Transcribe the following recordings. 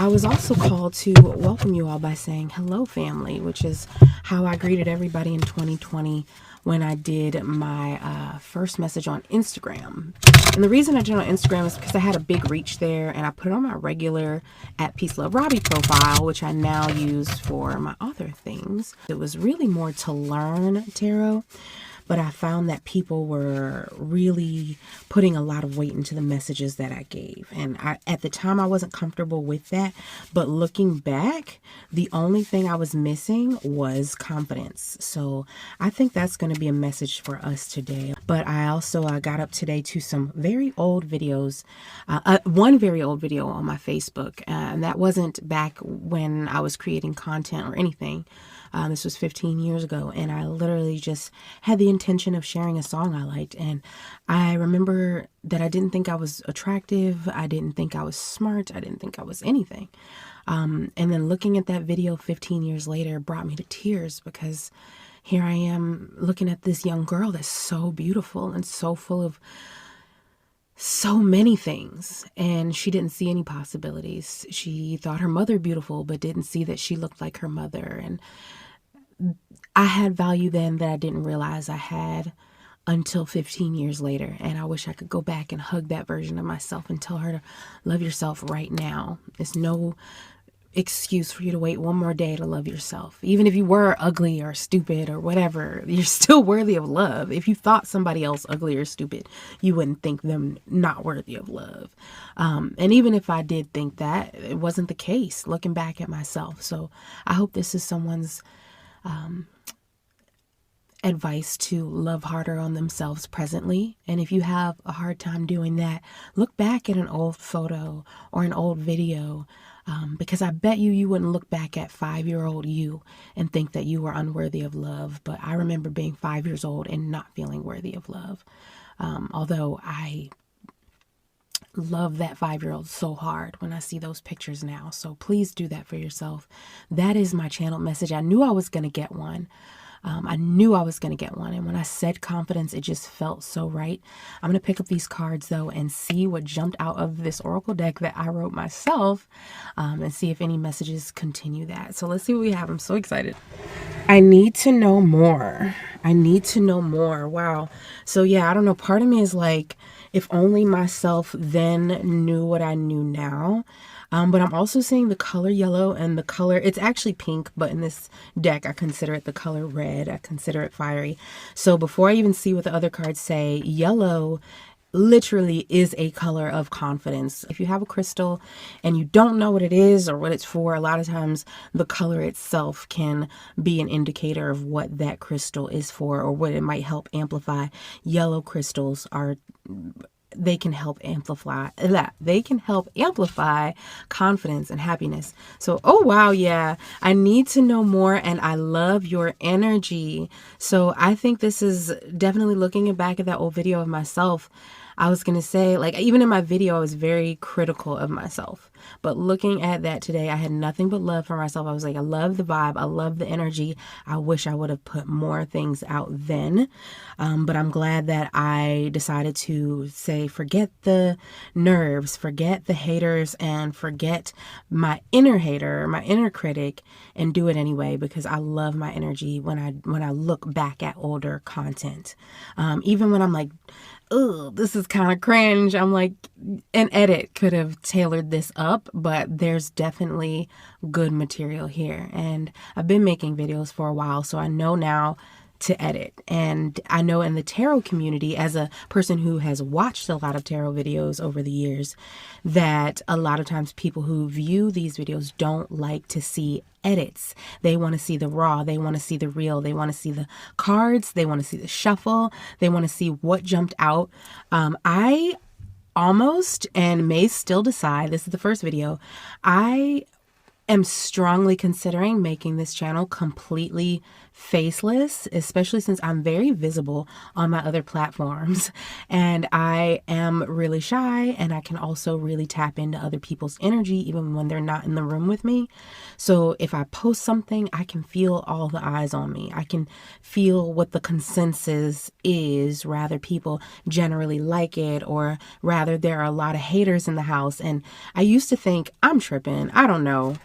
I was also called to welcome you all by saying hello, family, which is how I greeted everybody in 2020 when I did my first message on Instagram. And the reason I did it on Instagram is because I had a big reach there, and I put it on my regular at Peace Love Robbie profile, which I now use for my other things. It was really more to learn tarot, but I found that people were really putting a lot of weight into the messages that I gave. And at the time, I wasn't comfortable with that. But looking back, the only thing I was missing was confidence. So I think that's going to be a message for us today. But I also got up today to some very old videos, one very old video on my Facebook. And that wasn't back when I was creating content or anything. This was 15 years ago, and I literally just had the intention of sharing a song I liked. And I remember that I didn't think I was attractive. I didn't think I was smart. I didn't think I was anything. And then looking at that video 15 years later brought me to tears, because here I am looking at this young girl that's so beautiful and so full of so many things, and she didn't see any possibilities. She thought her mother beautiful, but didn't see that she looked like her mother. And I had value then that I didn't realize I had until 15 years later. And I wish I could go back and hug that version of myself and tell her to love yourself right now. There's no excuse for you to wait one more day to love yourself. Even if you were ugly or stupid or whatever, you're still worthy of love. If you thought somebody else ugly or stupid, you wouldn't think them not worthy of love. And even if I did think that, it wasn't the case looking back at myself. So I hope this is someone's advice to love harder on themselves presently. And if you have a hard time doing that, look back at an old photo or an old video, because I bet you wouldn't look back at 5-year-old you and think that you were unworthy of love. But I remember being 5 years old and not feeling worthy of love. Although I love that 5-year-old so hard when I see those pictures now. So please do that for yourself. That is my channel message. I knew I was going to get one. And when I said confidence, it just felt so right. I'm going to pick up these cards, though, and see what jumped out of this oracle deck that I wrote myself, and see if any messages continue that. So let's see what we have. I'm so excited. I need to know more. I need to know more. Wow. So yeah, I don't know. Part of me is like, if only myself then knew what I knew now. But I'm also seeing the color yellow and the color, it's actually pink, but in this deck, I consider it the color red. I consider it fiery. So before I even see what the other cards say, yellow literally is a color of confidence. If you have a crystal and you don't know what it is or what it's for, a lot of times the color itself can be an indicator of what that crystal is for or what it might help amplify. Yellow crystals are, they can help amplify confidence and happiness. So, oh wow, yeah, I need to know more, and I love your energy. So I think this is definitely looking back at that old video of myself. I was going to say, like, even in my video, I was very critical of myself. But looking at that today, I had nothing but love for myself. I was like, I love the vibe. I love the energy. I wish I would have put more things out then. But I'm glad that I decided to say, forget the nerves, forget the haters, and forget my inner hater, my inner critic, and do it anyway, because I love my energy when I look back at older content. Even when I'm like, oh, this is kind of cringe, I'm like, an edit could have tailored this up, but there's definitely good material here. And I've been making videos for a while, so I know now to edit. And I know in the tarot community, as a person who has watched a lot of tarot videos over the years, that a lot of times people who view these videos don't like to see edits. They want to see the raw. They want to see the real. They want to see the cards. They want to see the shuffle. They want to see what jumped out. I almost, and may still decide, this is the first video, I am strongly considering making this channel completely faceless, especially since I'm very visible on my other platforms. And I am really shy, and I can also really tap into other people's energy even when they're not in the room with me. So if I post something, I can feel all the eyes on me. I can feel what the consensus is, rather people generally like it, or rather there are a lot of haters in the house. And I used to think I'm tripping. I don't know.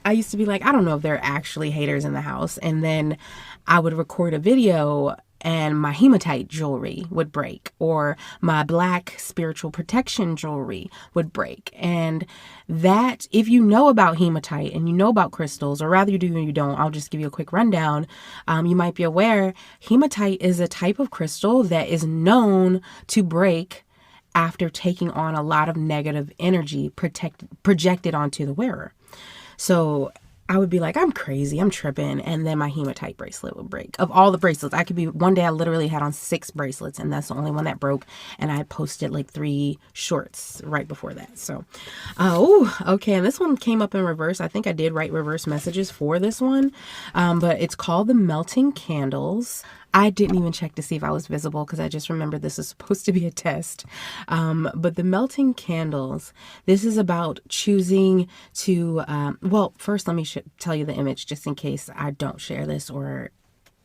I used to be like, I don't know if there are actually haters in the house. And then I would record a video and my hematite jewelry would break, or my black spiritual protection jewelry would break. And that, if you know about hematite and you know about crystals, or rather you do or you don't, I'll just give you a quick rundown. You might be aware hematite is a type of crystal that is known to break after taking on a lot of negative energy projected onto the wearer. So I would be like, I'm crazy, I'm tripping. And then my hematite bracelet would break. Of all the bracelets, one day I literally had on 6 bracelets, and that's the only one that broke. And I posted like 3 shorts right before that. So, okay. And this one came up in reverse. I think I did write reverse messages for this one. But it's called the Melting Candles. I didn't even check to see if I was visible because I just remembered this is supposed to be a test. But the Melting Candles, this is about choosing to, first let me tell you the image just in case I don't share this or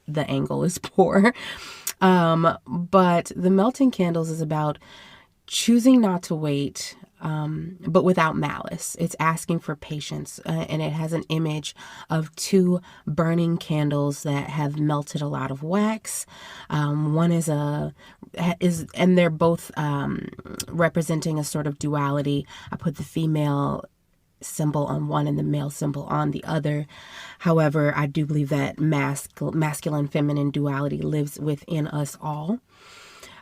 the angle is poor. But the Melting Candles is about choosing not to wait, but without malice. It's asking for patience, and it has an image of 2 burning candles that have melted a lot of wax. One and they're both representing a sort of duality. I put the female symbol on one and the male symbol on the other. However, I do believe that masculine feminine duality lives within us all.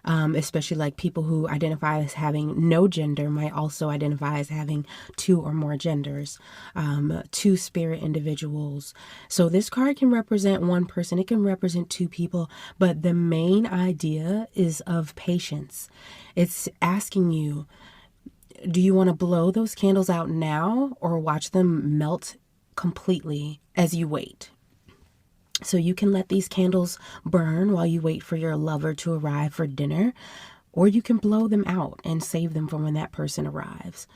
Especially like people who identify as having no gender might also identify as having 2 or more genders, 2 spirit individuals. So this card can represent one person, it can represent 2 people, but the main idea is of patience. It's asking you, do you want to blow those candles out now or watch them melt completely as you wait? So you can let these candles burn while you wait for your lover to arrive for dinner, or you can blow them out and save them for when that person arrives.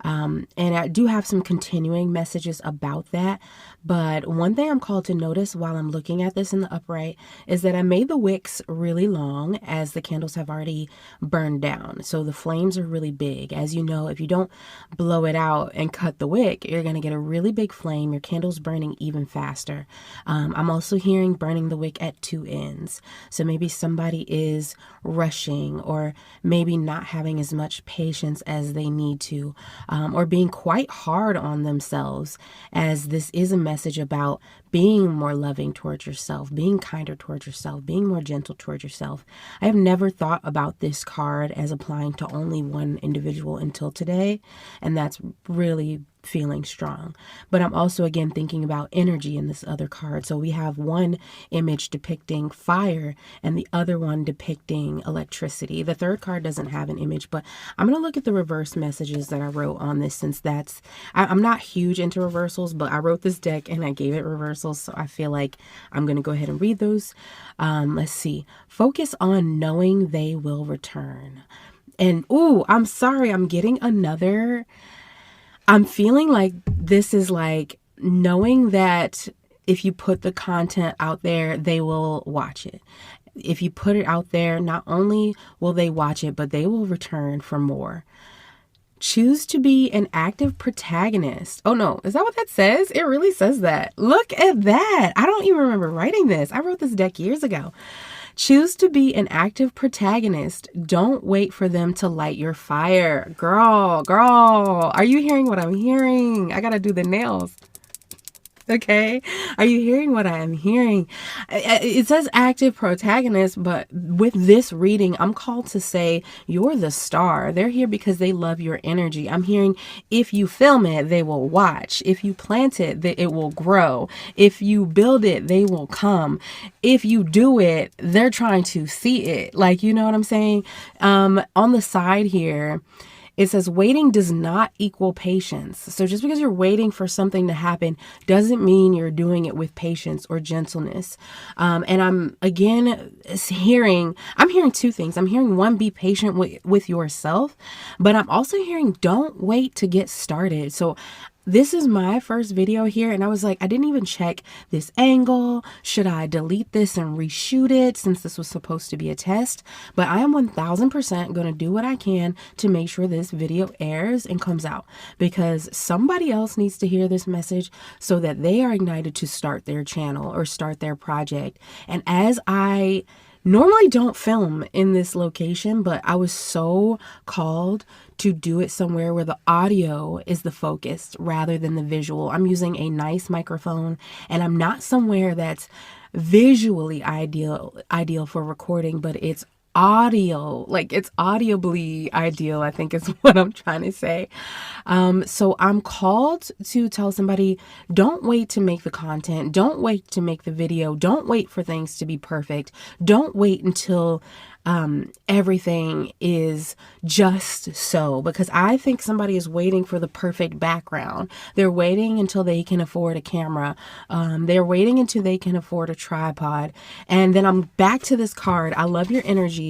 And I do have some continuing messages about that. But one thing I'm called to notice while I'm looking at this in the upright is that I made the wicks really long as the candles have already burned down. So the flames are really big. As you know, if you don't blow it out and cut the wick, you're going to get a really big flame. Your candle's burning even faster. I'm also hearing burning the wick at 2 ends. So maybe somebody is rushing or maybe not having as much patience as they need to. Or being quite hard on themselves, as this is a message about being more loving towards yourself, being kinder towards yourself, being more gentle towards yourself. I have never thought about this card as applying to only one individual until today, and that's really feeling strong. But I'm also again thinking about energy in this other card. So we have one image depicting fire and the other one depicting electricity. The third card doesn't have an image, but I'm going to look at the reverse messages that I wrote on this, since I'm not huge into reversals, but I wrote this deck and I gave it reversals, so I feel like I'm going to go ahead and read those. Let's see. Focus on knowing they will return. And I'm sorry, I'm getting another. I'm feeling like this is like knowing that if you put the content out there, they will watch it. If you put it out there, not only will they watch it, but they will return for more. Choose to be an active protagonist. Oh no, is that what that says? It really says that. Look at that. I don't even remember writing this. I wrote this deck years ago. Choose to be an active protagonist. Don't wait for them to light your fire. Girl, are you hearing what I'm hearing? I gotta do the nails. Okay. Are you hearing what I am hearing? It says active protagonist, but with this reading, I'm called to say you're the star. They're here because they love your energy. I'm hearing if you film it, they will watch. If you plant it, it will grow. If you build it, they will come. If you do it, they're trying to see it. Like, you know what I'm saying? On the side here, It says waiting does not equal patience. So just because you're waiting for something to happen doesn't mean you're doing it with patience or gentleness. And I'm hearing two things. I'm hearing one, be patient with yourself, but I'm also hearing don't wait to get started. So this is my first video here, and I was like, I didn't even check this angle. Should I delete this and reshoot it since this was supposed to be a test? But I am 1000% going to do what I can to make sure this video airs and comes out, because somebody else needs to hear this message so that they are ignited to start their channel or start their project. And as I normally don't film in this location, but I was so called to do it somewhere where the audio is the focus rather than the visual. I'm using a nice microphone, and I'm not somewhere that's visually ideal for recording, but it's audio, like it's audibly ideal, I think is what I'm trying to say. So I'm called to tell somebody, don't wait to make the content. Don't wait to make the video. Don't wait for things to be perfect. Don't wait until everything is just so, because I think somebody is waiting for the perfect background. They're waiting until they can afford a camera. They're waiting until they can afford a tripod. And then I'm back to this card. I love your energy.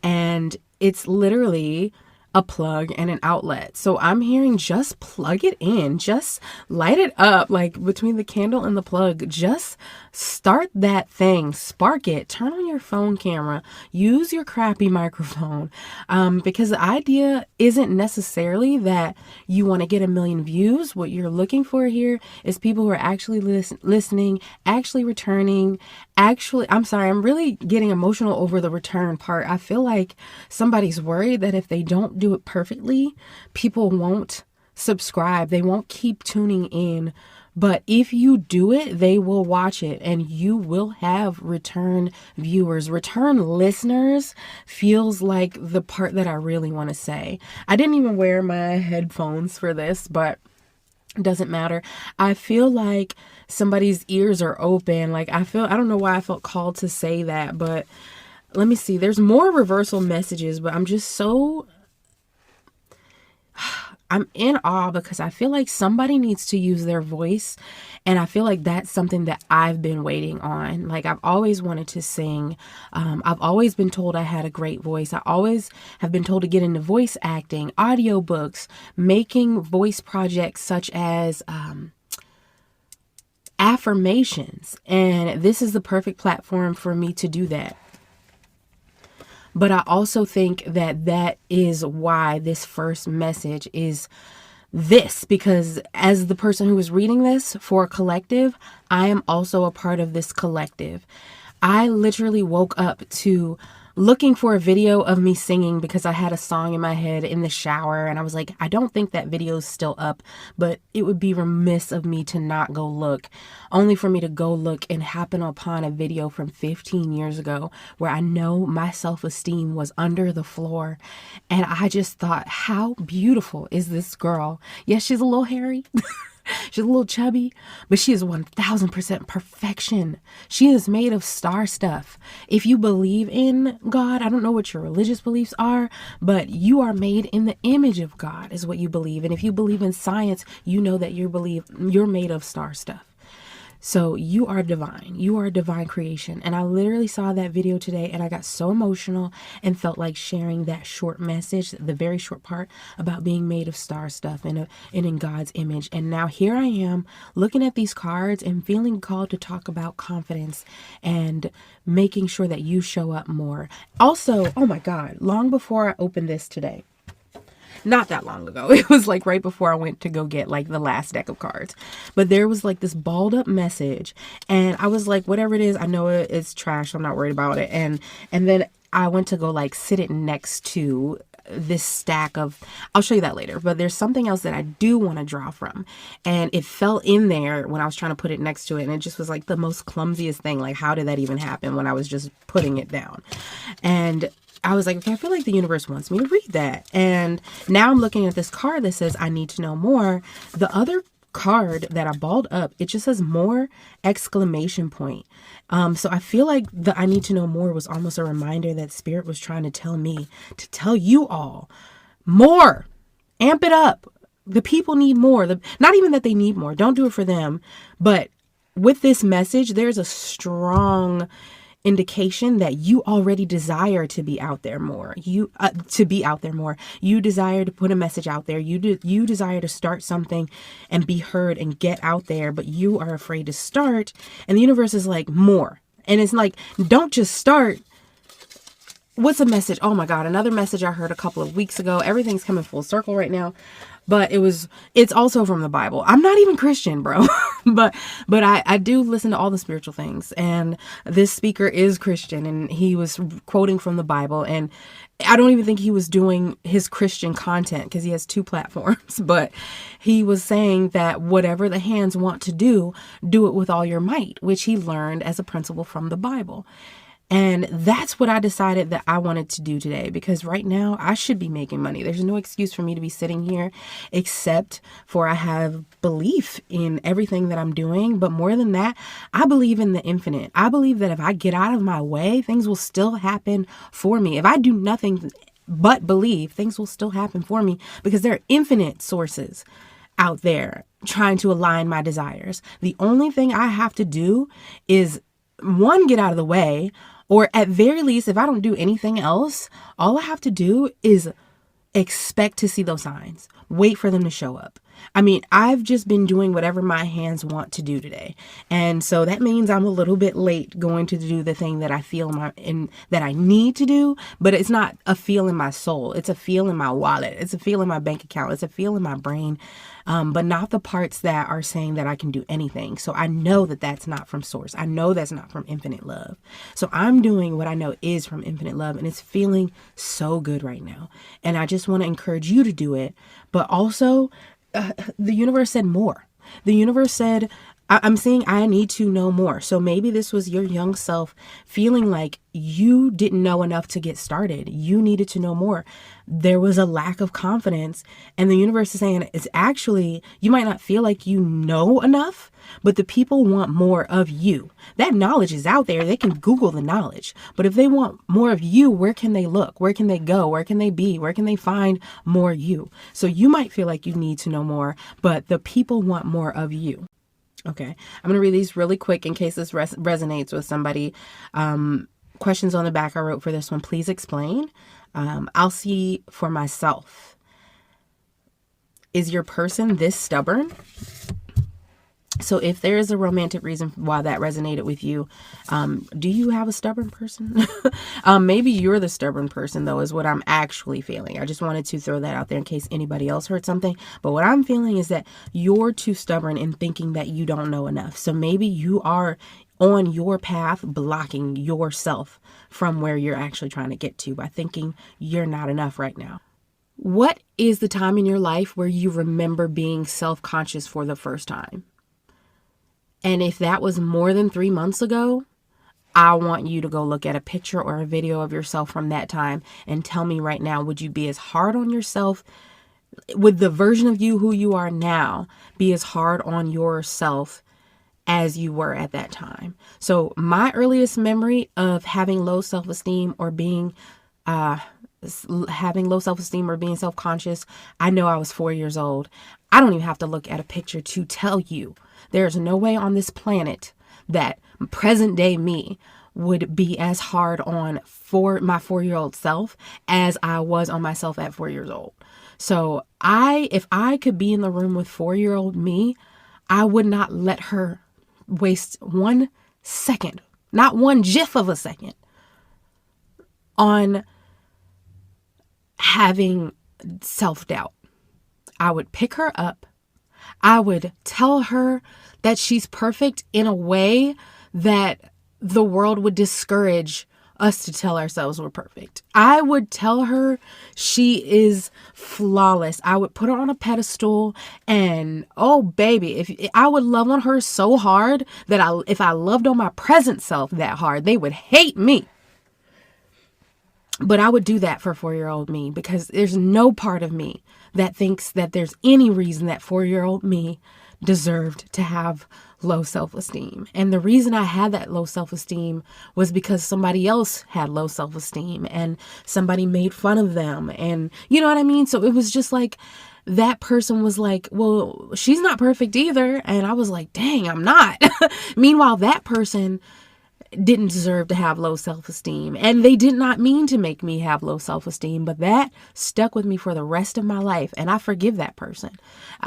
And it's literally a plug and an outlet. So I'm hearing just plug it in, just light it up, like between the candle and the plug, just start that thing, spark it, turn on your phone camera, use your crappy microphone, because the idea isn't necessarily that you want to get 1 million views. What you're looking for here is people who are actually listening, actually returning, I'm really getting emotional over the return part. I feel like somebody's worried that if they don't do it perfectly, people won't subscribe. They won't keep tuning in. But if you do it, they will watch it, and you will have return viewers. Return listeners feels like the part that I really want to say. I didn't even wear my headphones for this, but it doesn't matter. I feel like somebody's ears are open. I don't know why I felt called to say that, but let me see. There's more reversal messages, but I'm just I'm in awe because I feel like somebody needs to use their voice. And I feel like that's something that I've been waiting on. I've always wanted to sing. I've always been told I had a great voice. I always have been told to get into voice acting, audiobooks, making voice projects such as affirmations. And this is the perfect platform for me to do that. But I also think that is why this first message is this, because as the person who is reading this for a collective, I am also a part of this collective. I literally woke up to looking for a video of me singing because I had a song in my head in the shower, and I was like, I don't think that video is still up, but it would be remiss of me to not go look, only for me to go look and happen upon a video from 15 years ago where I know my self-esteem was under the floor. And I just thought, how beautiful is this girl? Yes, she's a little hairy. She's a little chubby, but she is 1000% perfection. She is made of star stuff. If you believe in God, I don't know what your religious beliefs are, but you are made in the image of God is what you believe. And if you believe in science, you know that you're made of star stuff. So you are divine. You are a divine creation. And I literally saw that video today and I got so emotional and felt like sharing that short message, the very short part about being made of star stuff and in God's image. And now here I am looking at these cards and feeling called to talk about confidence and making sure that you show up more. Also, oh my God, long before I opened this today, not that long ago. It was right before I went to go get the last deck of cards. But there was this balled up message. And I was like, whatever it is, I know it's trash. I'm not worried about it. And then I went to go sit it next to this stack of, I'll show you that later, but there's something else that I do want to draw from. And it fell in there when I was trying to put it next to it. And it just was the most clumsiest thing. How did that even happen when I was just putting it down? And I was like, okay, I feel like the universe wants me to read that. And now I'm looking at this card that says, I need to know more. The other card that I balled up, it just says more exclamation point. So I feel like the I need to know more was almost a reminder that Spirit was trying to tell me, to tell you all more. Amp it up. The people need more. Not even that they need more. Don't do it for them. But with this message, there's a strong indication that you already desire to be out there more. You desire to put a message out there. You desire to start something and be heard and get out there, but you are afraid to start. And the universe is like, more. And it's like, don't just start. What's a message? Oh my God, another message I heard a couple of weeks ago. Everything's coming full circle right now. But it's also from the Bible. I'm not even Christian, bro. but I do listen to all the spiritual things. And this speaker is Christian, and he was quoting from the Bible. And I don't even think he was doing his Christian content because he has 2 platforms. But he was saying that whatever the hands want to do it with all your might, which he learned as a principle from the Bible. And that's what I decided that I wanted to do today, because right now I should be making money. There's no excuse for me to be sitting here except for I have belief in everything that I'm doing. But more than that, I believe in the infinite. I believe that if I get out of my way, things will still happen for me. If I do nothing but believe, things will still happen for me, because there are infinite sources out there trying to align my desires. The only thing I have to do is, one, get out of the way. Or at very least, if I don't do anything else, all I have to do is expect to see those signs. Wait for them to show up. I mean, I've just been doing whatever my hands want to do today. And so that means I'm a little bit late going to do the thing that I feel that I need to do, but it's not a feel in my soul. It's a feel in my wallet. It's a feel in my bank account. It's a feel in my brain, but not the parts that are saying that I can do anything. So I know that that's not from source. I know that's not from infinite love. So I'm doing what I know is from infinite love, and it's feeling so good right now. And I just want to encourage you to do it, but also the universe said more. The universe said, I'm saying I need to know more. So maybe this was your young self feeling like you didn't know enough to get started. You needed to know more. There was a lack of confidence. And the universe is saying it's actually, you might not feel like you know enough, but the people want more of you. That knowledge is out there. They can Google the knowledge. But if they want more of you, where can they look? Where can they go? Where can they be? Where can they find more you? So you might feel like you need to know more, but the people want more of you. Okay, I'm going to read these really quick in case this resonates with somebody. Questions on the back I wrote for this one. Please explain. I'll see for myself. Is your person this stubborn? So if there is a romantic reason why that resonated with you, do you have a stubborn person? Maybe you're the stubborn person, though, is what I'm actually feeling. I just wanted to throw that out there in case anybody else heard something. But what I'm feeling is that you're too stubborn in thinking that you don't know enough. So maybe you are on your path blocking yourself from where you're actually trying to get to by thinking you're not enough right now. What is the time in your life where you remember being self-conscious for the first time? And if that was more than 3 months ago, I want you to go look at a picture or a video of yourself from that time and tell me right now, would you be as hard on yourself? Would the version of you who you are now be as hard on yourself as you were at that time? So my earliest memory of having low self-esteem or being self-conscious, I know I was 4 years old. I don't even have to look at a picture to tell you. There's no way on this planet that present day me would be as hard on my 4-year-old self as I was on myself at 4 years old. So if I could be in the room with 4-year-old me, I would not let her waste 1 second, not one jiff of a second, on having self-doubt. I would pick her up. I would tell her that she's perfect in a way that the world would discourage us to tell ourselves we're perfect. I would tell her she is flawless. I would put her on a pedestal, and oh baby, I would love on her so hard that if I loved on my present self that hard, they would hate me. But I would do that for 4-year-old me, because there's no part of me that thinks that there's any reason that 4-year-old me deserved to have low self-esteem. And the reason I had that low self-esteem was because somebody else had low self-esteem and somebody made fun of them. And you know what I mean? So it was just like, that person was like, well, she's not perfect either. And I was like, dang, I'm not. Meanwhile, that person didn't deserve to have low self-esteem, and they did not mean to make me have low self-esteem, but that stuck with me for the rest of my life, and I forgive that person.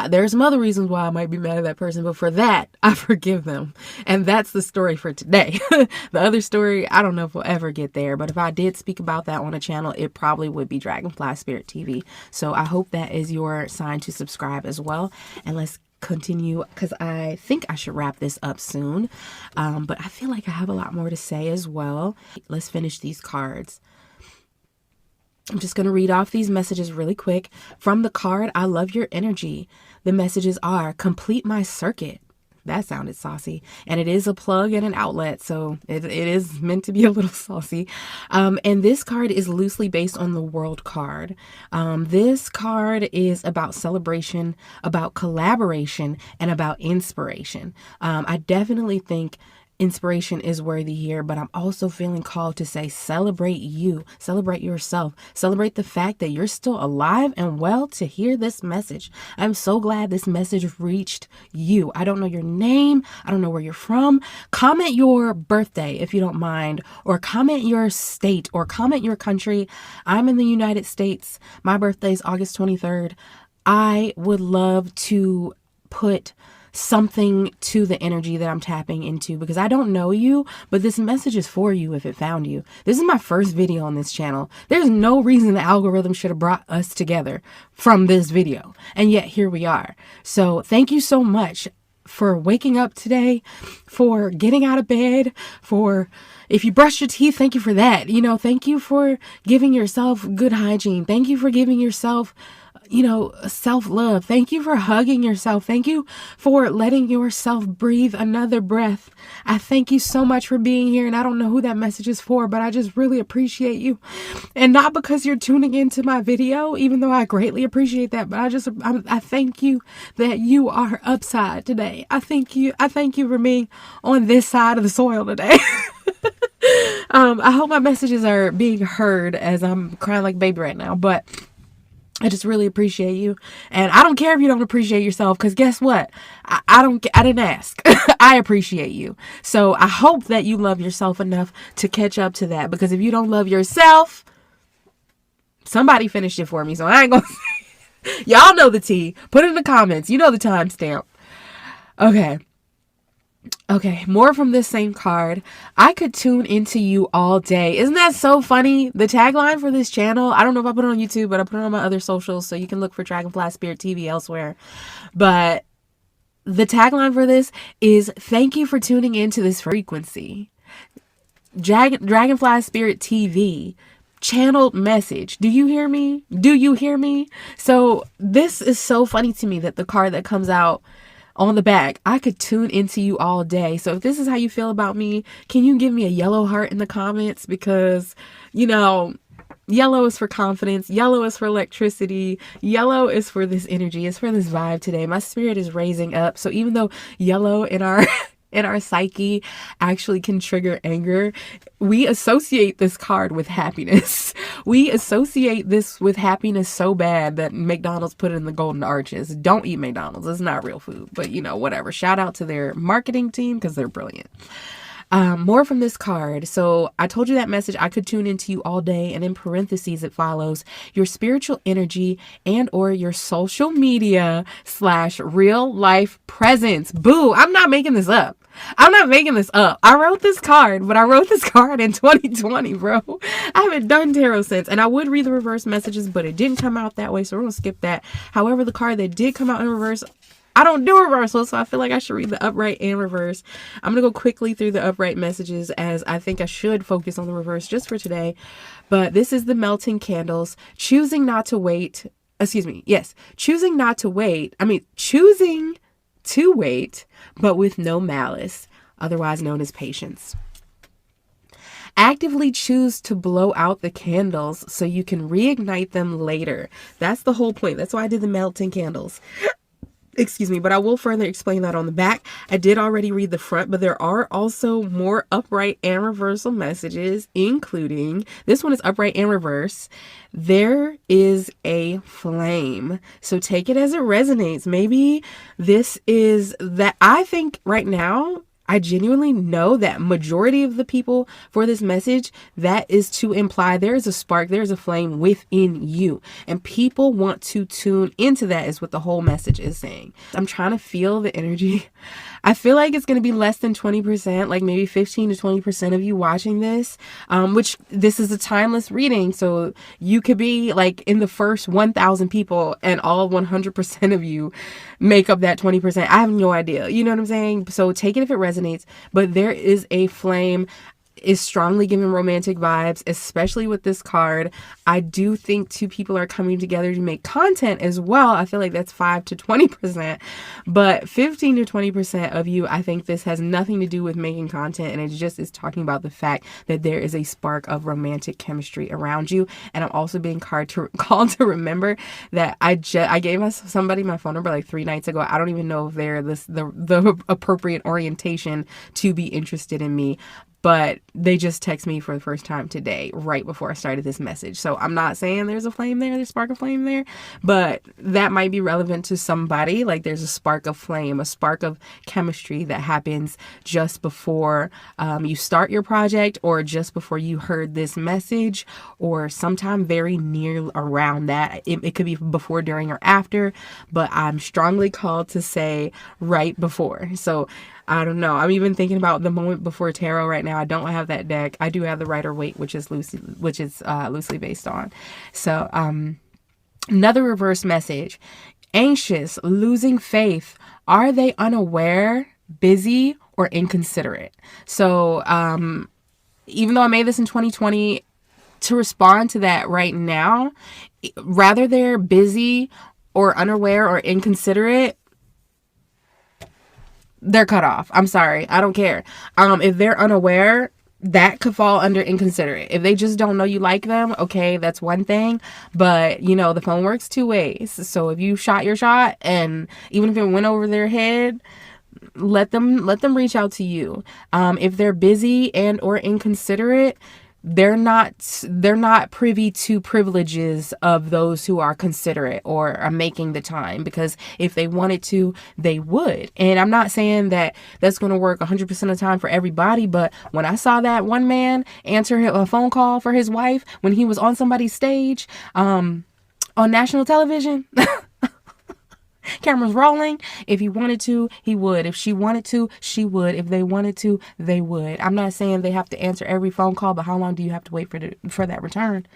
There's some other reasons why I might be mad at that person, but for that, I forgive them. And that's the story for today. The other story, I don't know if we'll ever get there, but if I did speak about that on a channel, it probably would be Dragonfly Spirit TV. So I hope that is your sign to subscribe as well, and let's continue, because I think I should wrap this up soon, but I feel like I have a lot more to say as well. Let's finish these cards. I'm just going to read off these messages really quick. From the card, I love your energy. The messages are, complete my circuit. That sounded saucy. And it is a plug and an outlet, so it is meant to be a little saucy. And this card is loosely based on the World card. This card is about celebration, about collaboration, and about inspiration. I definitely think inspiration is worthy here, but I'm also feeling called to say celebrate you, celebrate yourself, celebrate the fact that you're still alive and well to hear this message. I'm so glad this message reached you. I don't know your name, I don't know where you're from. Comment your birthday if you don't mind, or comment your state, or comment your country. I'm in the United States. My birthday is August 23rd. I would love to put something to the energy that I'm tapping into, because I don't know you, but this message is for you if it found you. This is my first video on this channel. There's no reason the algorithm should have brought us together from this video, and yet here we are. So thank you so much for waking up today, for getting out of bed, for if you brush your teeth, thank you for that. Thank you for giving yourself good hygiene. Thank you for giving yourself self-love. Thank you for hugging yourself. Thank you for letting yourself breathe another breath. I thank you so much for being here, and I don't know who that message is for, but I just really appreciate you. And not because you're tuning into my video, even though I greatly appreciate that, but I thank you that you are upside today. I thank you for being on this side of the soil today. I hope my messages are being heard as I'm crying like a baby right now, but I just really appreciate you. And I don't care if you don't appreciate yourself, because guess what? I didn't ask. I appreciate you. So I hope that you love yourself enough to catch up to that, because if you don't love yourself, somebody finished it for me, so I ain't gonna say. Y'all know the tea. Put it in the comments. You know the timestamp. Okay, more from this same card. I could tune into you all day. Isn't that so funny? The tagline for this channel, I don't know if I put it on YouTube, but I put it on my other socials, so you can look for Dragonfly Spirit TV elsewhere. But the tagline for this is, thank you for tuning into this frequency. Dragonfly Spirit TV. Channeled message. Do you hear me? Do you hear me? So this is so funny to me, that the card that comes out on the back, I could tune into you all day. So if this is how you feel about me, can you give me a yellow heart in the comments? Because, yellow is for confidence. Yellow is for electricity. Yellow is for this energy. It's for this vibe today. My spirit is raising up. So even though yellow in our psyche actually can trigger anger, we associate this card with happiness. We associate this with happiness so bad that McDonald's put it in the golden arches. Don't eat McDonald's. It's not real food, but whatever. Shout out to their marketing team, because they're brilliant. More from this card. So I told you that message, I could tune into you all day, and in parentheses it follows, your spiritual energy and or your social media / real life presence. Boo, I'm not making this up. I wrote this card, but I wrote this card in 2020, bro. I haven't done tarot since, and I would read the reverse messages, but it didn't come out that way, so we're gonna skip that. However, the card that did come out in reverse, I don't do reversal, so I feel like I should read the upright and reverse. I'm going to go quickly through the upright messages, as I think I should focus on the reverse just for today. But this is the melting candles. Choosing to wait, but with no malice, otherwise known as patience. Actively choose to blow out the candles so you can reignite them later. That's the whole point. That's why I did the melting candles. Excuse me, but I will further explain that on the back. I did already read the front, but there are also more upright and reversal messages, including this one is upright and reverse. There is a flame. So take it as it resonates. Maybe this is that. I think right now, I genuinely know that majority of the people for this message, that is to imply there is a spark, there is a flame within you. And people want to tune into that is what the whole message is saying. I'm trying to feel the energy. I feel like it's going to be less than 20%, like maybe 15 to 20% of you watching this, which this is a timeless reading. So you could be like in the first 1,000 people and all 100% of you make up that 20%. I have no idea. You know what I'm saying? So take it if it resonates, but there is a flame. Is strongly giving romantic vibes, especially with this card. I do think two people are coming together to make content as well. I feel like that's 5 to 20%, but 15 to 20% of you, I think this has nothing to do with making content, and it just is talking about the fact that there is a spark of romantic chemistry around you. And I'm also being called to remember that I gave somebody my phone number like 3 nights ago. I don't even know if they're the appropriate orientation to be interested in me, but they just text me for the first time today, right before I started this message. So I'm not saying there's a flame there, there's a spark of flame there, but that might be relevant to somebody. Like there's a spark of flame, a spark of chemistry that happens just before you start your project, or just before you heard this message, or sometime very near around that. It could be before, during, or after, but I'm strongly called to say right before. So I don't know. I'm even thinking about the moment before tarot right now. I don't have that deck. I do have the Rider-Waite, which is loosely based on. So, another reverse message: anxious, losing faith. Are they unaware, busy, or inconsiderate? So, even though I made this in 2020, to respond to that right now, rather they're busy or unaware or inconsiderate, they're cut off. I'm sorry. I don't care. If they're unaware, that could fall under inconsiderate. If they just don't know you like them, okay, that's one thing. But, the phone works 2 ways. So if you shot your shot, and even if it went over their head, let them reach out to you. If they're busy and or inconsiderate, they're not privy to privileges of those who are considerate or are making the time, because if they wanted to, they would. And I'm not saying that that's going to work 100% of the time for everybody, but when I saw that one man answer a phone call for his wife when he was on somebody's stage on national television, cameras rolling. If he wanted to, he would. If she wanted to, she would. If they wanted to, they would. I'm not saying they have to answer every phone call, but how long do you have to wait for that return?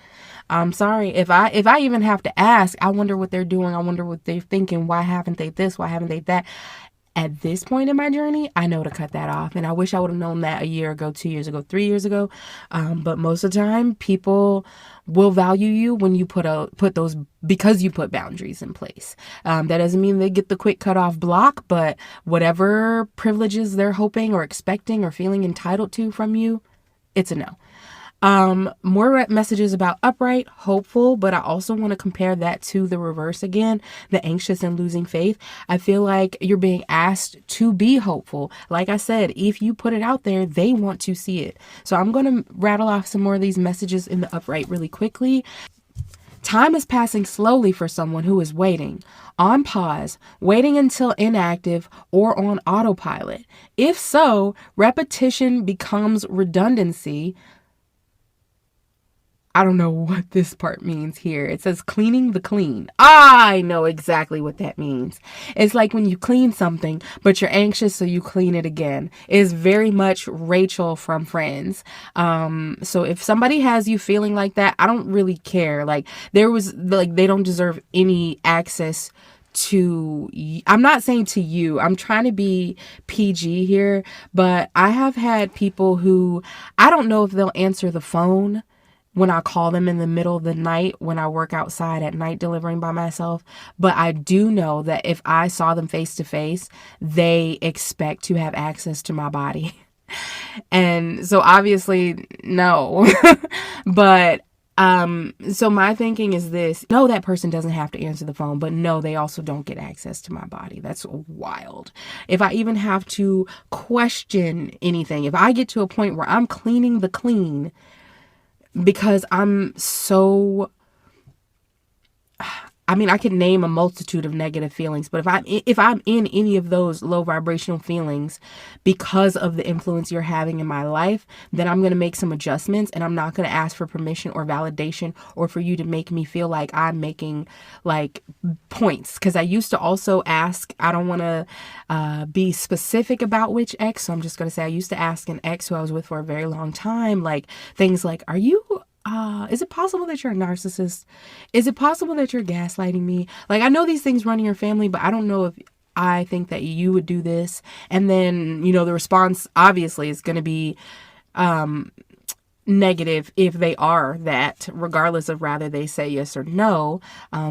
I'm sorry. If I even have to ask, I wonder what they're doing. I wonder what they're thinking. Why haven't they this? Why haven't they that? At this point in my journey, I know to cut that off. And I wish I would have known that a year ago, 2 years ago, 3 years ago. But most of the time, people will value you when you put those, because you put boundaries in place. That doesn't mean they get the quick cutoff block, but whatever privileges they're hoping or expecting or feeling entitled to from you, it's a no. More messages about upright, hopeful, but I also want to compare that to the reverse again, the anxious and losing faith. I feel like you're being asked to be hopeful. Like I said, if you put it out there, they want to see it. So I'm going to rattle off some more of these messages in the upright really quickly. Time is passing slowly for someone who is waiting, on pause, waiting until inactive, or on autopilot. If so, repetition becomes redundancy. I don't know what this part means here. It says cleaning the clean. I know exactly what that means. It's like when you clean something, but you're anxious, so you clean it again. It's very much Rachel from Friends. So if somebody has you feeling like that, I don't really care. Like they don't deserve any access to, I'm not saying to you, I'm trying to be PG here, but I have had people who, I don't know if they'll answer the phone when I call them in the middle of the night when I work outside at night delivering by myself. But I do know that if I saw them face to face, they expect to have access to my body. And so obviously, no. But So my thinking is this: no, that person doesn't have to answer the phone, but no, they also don't get access to my body. That's wild. If I even have to question anything, if I get to a point where I'm cleaning the clean because I'm so, I mean, I could name a multitude of negative feelings, but if I'm in any of those low vibrational feelings because of the influence you're having in my life, then I'm going to make some adjustments, and I'm not going to ask for permission or validation or for you to make me feel like I'm making like points. Because I used to also ask, I don't want to be specific about which ex, so I'm just going to say I used to ask an ex who I was with for a very long time, like things like, is it possible that you're a narcissist? Is it possible that you're gaslighting me? Like, I know these things run in your family, but I don't know if I think that you would do this. And then, the response obviously is going to be negative if they are that, regardless of whether they say yes or no.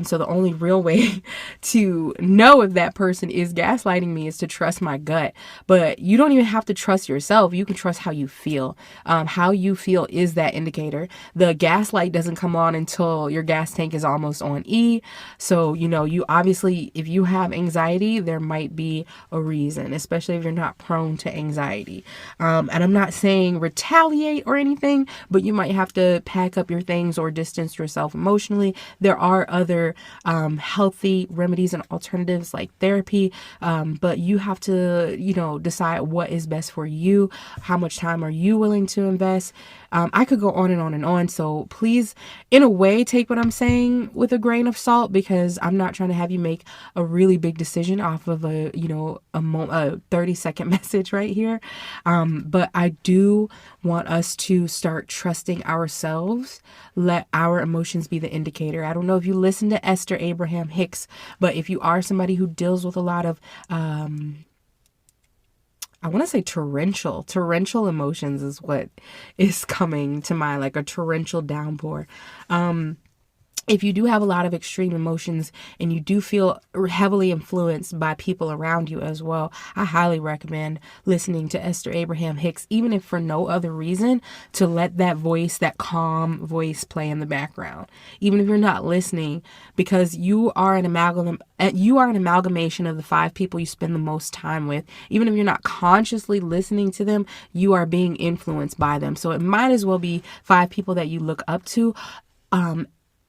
So the only real way to know if that person is gaslighting me is to trust my gut. But you don't even have to trust yourself. You can trust how you feel. How you feel is that indicator. The gaslight doesn't come on until your gas tank is almost on E. So, you obviously, if you have anxiety, there might be a reason, especially if you're not prone to anxiety. And I'm not saying retaliate or anything, but you might have to pack up your things or distance yourself emotionally. There are other healthy remedies and alternatives like therapy, but you have to, decide what is best for you. How much time are you willing to invest? I could go on and on and on. So please, in a way, take what I'm saying with a grain of salt, because I'm not trying to have you make a really big decision off of a 30-second message right here. But I do want us to start trusting ourselves. Let our emotions be the indicator. I don't know if you listen to Esther Abraham Hicks, but if you are somebody who deals with a lot of, I want to say torrential emotions is what is coming to mind, like a torrential downpour. If you do have a lot of extreme emotions and you do feel heavily influenced by people around you as well, I highly recommend listening to Esther Abraham Hicks, even if for no other reason, to let that voice, that calm voice, play in the background. Even if you're not listening, because you are an amalgamation of the 5 people you spend the most time with. Even if you're not consciously listening to them, you are being influenced by them. So it might as well be 5 people that you look up to.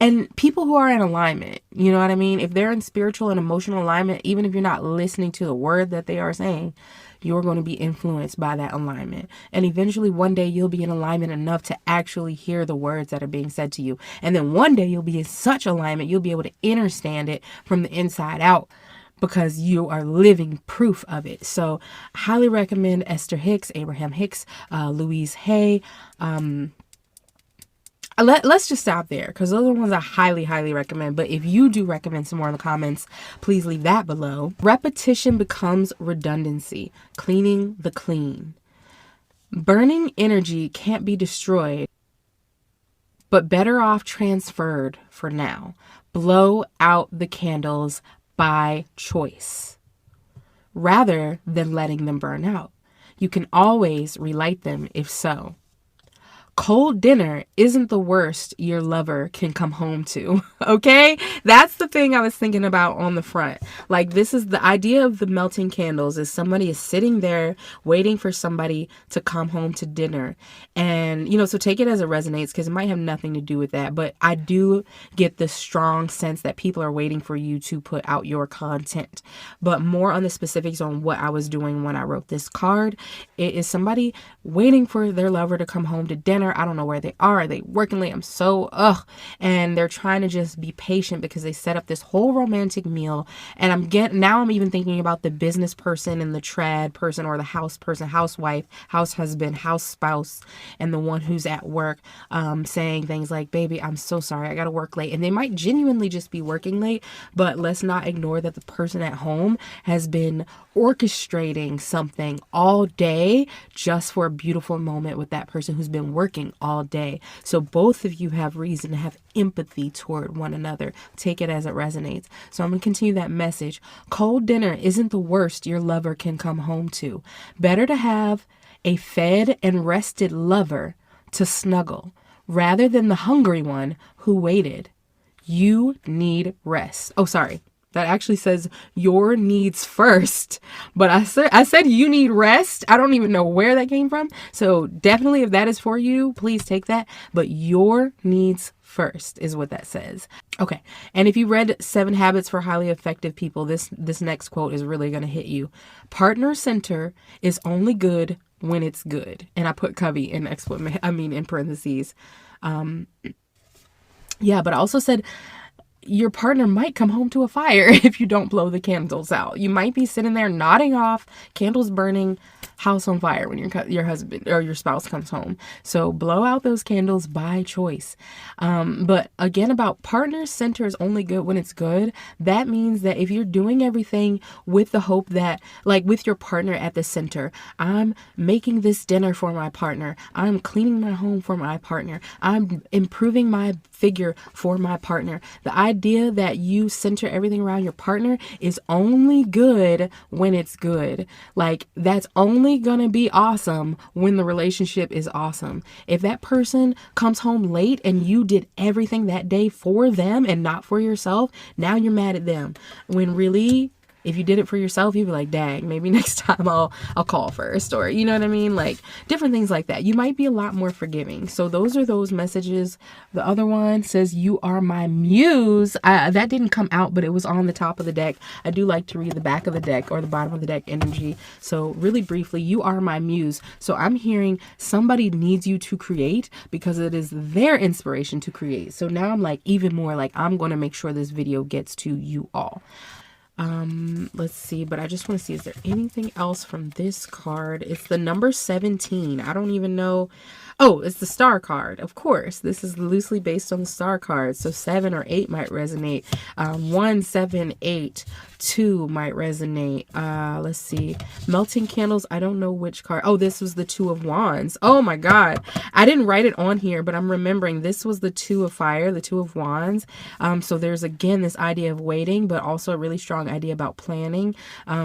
And people who are in alignment, you know what I mean? If they're in spiritual and emotional alignment, even if you're not listening to the word that they are saying, you're going to be influenced by that alignment. And eventually one day you'll be in alignment enough to actually hear the words that are being said to you. And then one day you'll be in such alignment, you'll be able to understand it from the inside out, because you are living proof of it. So I highly recommend Esther Hicks, Abraham Hicks, Louise Hay, Let's just stop there, because those are the ones I highly, highly recommend. But if you do recommend some more in the comments, please leave that below. Repetition becomes redundancy. Cleaning the clean. Burning energy can't be destroyed, but better off transferred for now. Blow out the candles by choice, rather than letting them burn out. You can always relight them if so. Cold dinner isn't the worst your lover can come home to, okay? That's the thing I was thinking about on the front. Like, this is the idea of the melting candles, is somebody is sitting there waiting for somebody to come home to dinner. And, so take it as it resonates, because it might have nothing to do with that. But I do get the strong sense that people are waiting for you to put out your content. But more on the specifics on what I was doing when I wrote this card, it is somebody waiting for their lover to come home to dinner. I don't know where they are. Are they working late? I'm so and they're trying to just be patient because they set up this whole romantic meal. And I'm even thinking about the business person and the trad person, or the house person, housewife, house husband, house spouse, and the one who's at work, saying things like, baby, I'm so sorry, I gotta work late. And they might genuinely just be working late, but let's not ignore that the person at home has been orchestrating something all day just for a beautiful moment with that person who's been working all day. So both of you have reason to have empathy toward one another. Take it as it resonates. So I'm going to continue that message. Cold dinner isn't the worst your lover can come home to. Better to have a fed and rested lover to snuggle, rather than the hungry one who waited. You need rest. Oh, sorry. That actually says your needs first. But I said you need rest. I don't even know where that came from. So definitely if that is for you, please take that. But your needs first is what that says. Okay. And if you read 7 Habits for Highly Effective People, this next quote is really going to hit you. Partner center is only good when it's good. And I put Covey in in parentheses. Yeah, but I also said your partner might come home to a fire if you don't blow the candles out. You might be sitting there nodding off, candles burning, house on fire when your husband or your spouse comes home. So blow out those candles by choice. But again, about partner center is only good when it's good. That means that if you're doing everything with the hope that, like with your partner at the center, I'm making this dinner for my partner, I'm cleaning my home for my partner, I'm improving my figure for my partner. The idea that you center everything around your partner is only good when it's good. Like, that's only gonna be awesome when the relationship is awesome. If that person comes home late and you did everything that day for them and not for yourself, now you're mad at them. When really, if you did it for yourself, you'd be like, dang, maybe next time I'll call first, or you know what I mean? Like different things like that. You might be a lot more forgiving. So those are those messages. The other one says, you are my muse. That didn't come out, but it was on the top of the deck. I do like to read the back of the deck or the bottom of the deck energy. So really briefly, you are my muse. So I'm hearing somebody needs you to create because it is their inspiration to create. So now I'm like, even more like, I'm going to make sure this video gets to you all. Let's see, but I just want to see, is there anything else from this card? It's the number 17. I don't even know. Oh, it's the star card. Of course, this is loosely based on the star card. So 7 or 8 might resonate. 1, 7, 8, 2 might resonate. Let's see. Melting candles. I don't know which card. Oh, this was the 2 of wands. Oh my God. I didn't write it on here, but I'm remembering this was the 2 of fire, the 2 of wands. So there's again this idea of waiting, but also a really strong idea about planning.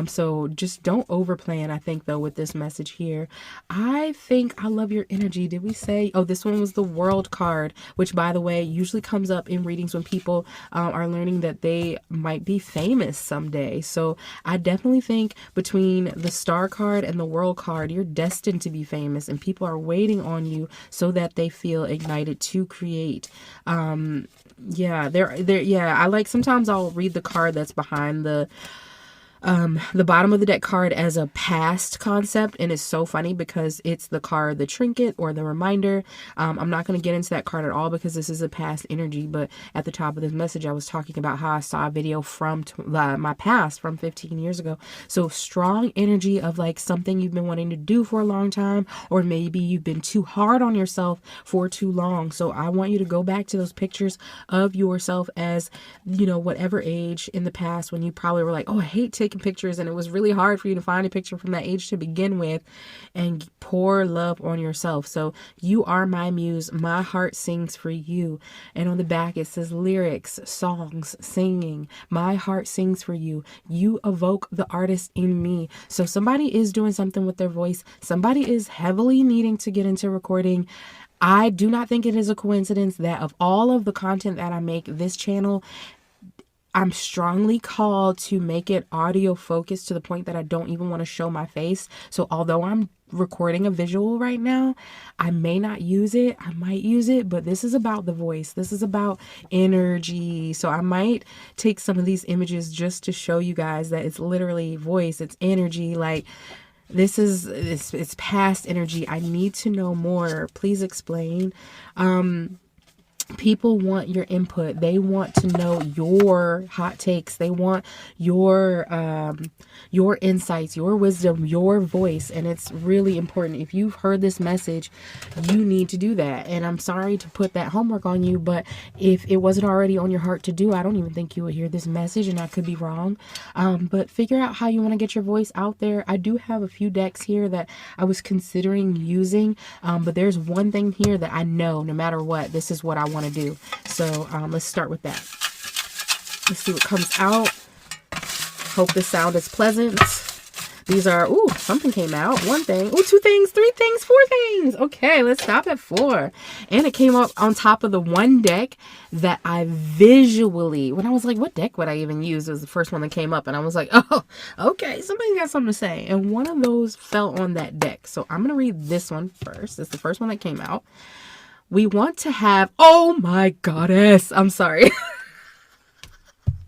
So just don't over plan, I think, though, with this message here. I think I love your energy. Did we say, oh, this one was the world card, which by the way, usually comes up in readings when people are learning that they might be famous someday. So I definitely think between the star card and the world card, you're destined to be famous and people are waiting on you so that they feel ignited to create. Yeah, I like, sometimes I'll read the card that's behind the bottom of the deck card as a past concept, and it's so funny because it's the card, the trinket or the reminder. I'm not going to get into that card at all because this is a past energy, but at the top of this message I was talking about how I saw a video from my past from 15 years ago. So strong energy of like something you've been wanting to do for a long time, or maybe you've been too hard on yourself for too long. So I want you to go back to those pictures of yourself as, you know, whatever age in the past when you probably were like, oh, I hate taking pictures, and it was really hard for you to find a picture from that age to begin with, and pour love on yourself. So you are my muse, my heart sings for you. And on the back it says lyrics, songs, singing, my heart sings for you. You evoke the artist in me. So somebody is doing something with their voice. Somebody is heavily needing to get into recording. I do not think it is a coincidence that of all of the content that I make, this channel, I'm strongly called to make it audio focused to the point that I don't even want to show my face. So although I'm recording a visual right now, I may not use it. I might use it, but this is about the voice. This is about energy. So I might take some of these images just to show you guys that it's literally voice, it's energy. Like, this is, it's past energy. I need to know more. Please explain. People want your input. They want to know your hot takes. They want your insights, your wisdom, your voice. And it's really important. If you've heard this message, you need to do that. And I'm sorry to put that homework on you, but if it wasn't already on your heart to do, I don't even think you would hear this message, and I could be wrong. But figure out how you want to get your voice out there. I do have a few decks here that I was considering using, but there's one thing here that I know no matter what, this is what I want to do. So let's start with that. Let's see what comes out. Hope the sound is pleasant. These are, ooh, something came out. One thing, ooh, two things, three things, four things. Okay, let's stop at 4. And it came up on top of the one deck that I visually, when I was like, what deck would I even use? It was the first one that came up. And I was like, oh, okay, somebody's got something to say. And one of those fell on that deck. So I'm going to read this one first. It's the first one that came out. We want to have, oh my goddess, I'm sorry.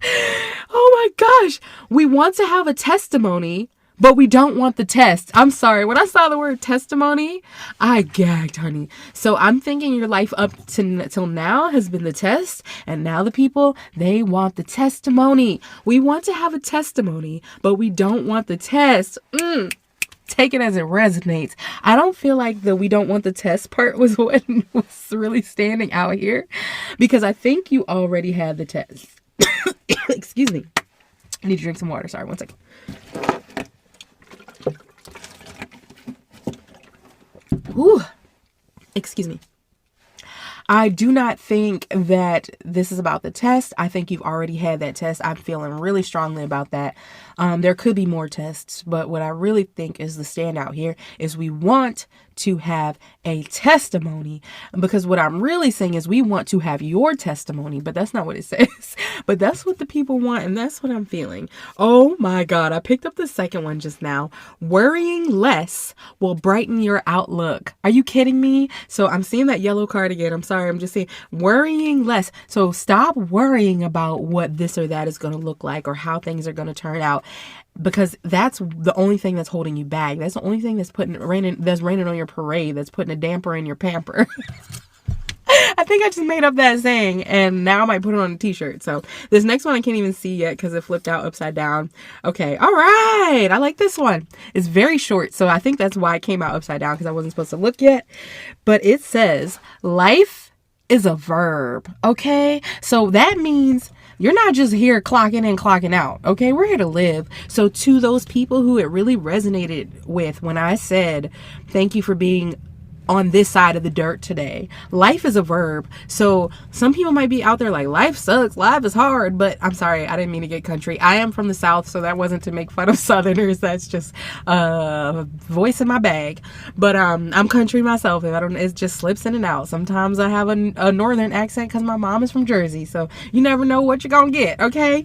Oh my gosh. We want to have a testimony, but we don't want the test. I'm sorry. When I saw the word testimony, I gagged, honey. So I'm thinking your life up to till now has been the test. And now the people, they want the testimony. We want to have a testimony, but we don't want the test. Take it as it resonates. I don't feel like the we don't want the test part was what was really standing out here, because I think you already had the test. Excuse me. I need to drink some water. Sorry, one second. Ooh. Excuse me. I do not think that this is about the test. I think you've already had that test. I'm feeling really strongly about that. There could be more tests, but what I really think is the standout here is we want to have a testimony, because what I'm really saying is we want to have your testimony, but that's not what it says. But that's what the people want, and that's what I'm feeling. Oh my God, I picked up the second one just now. Worrying less will brighten your outlook. Are you kidding me? So I'm seeing that yellow card again. I'm sorry, I'm just saying worrying less. So stop worrying about what this or that is going to look like or how things are going to turn out, because that's the only thing that's holding you back. That's the only thing that's raining on your parade, that's putting a damper in your pamper. I think I just made up that saying, and now I might put it on a t-shirt. So this next one I can't even see yet because it flipped out upside down. Okay, all right. I like this one. It's very short, so I think that's why it came out upside down, because I wasn't supposed to look yet. But it says, life is a verb, okay? So that means you're not just here clocking in, clocking out, okay? We're here to live. So to those people who it really resonated with when I said, thank you for being on this side of the dirt today. Life is a verb. So some people might be out there like, life sucks, life is hard, but I'm sorry, I didn't mean to get country. I am from the South, so that wasn't to make fun of Southerners. That's just voice in my bag. But I'm country myself. If I don't, it just slips in and out. Sometimes I have a northern accent because my mom is from Jersey, so you never know what you're gonna get, okay?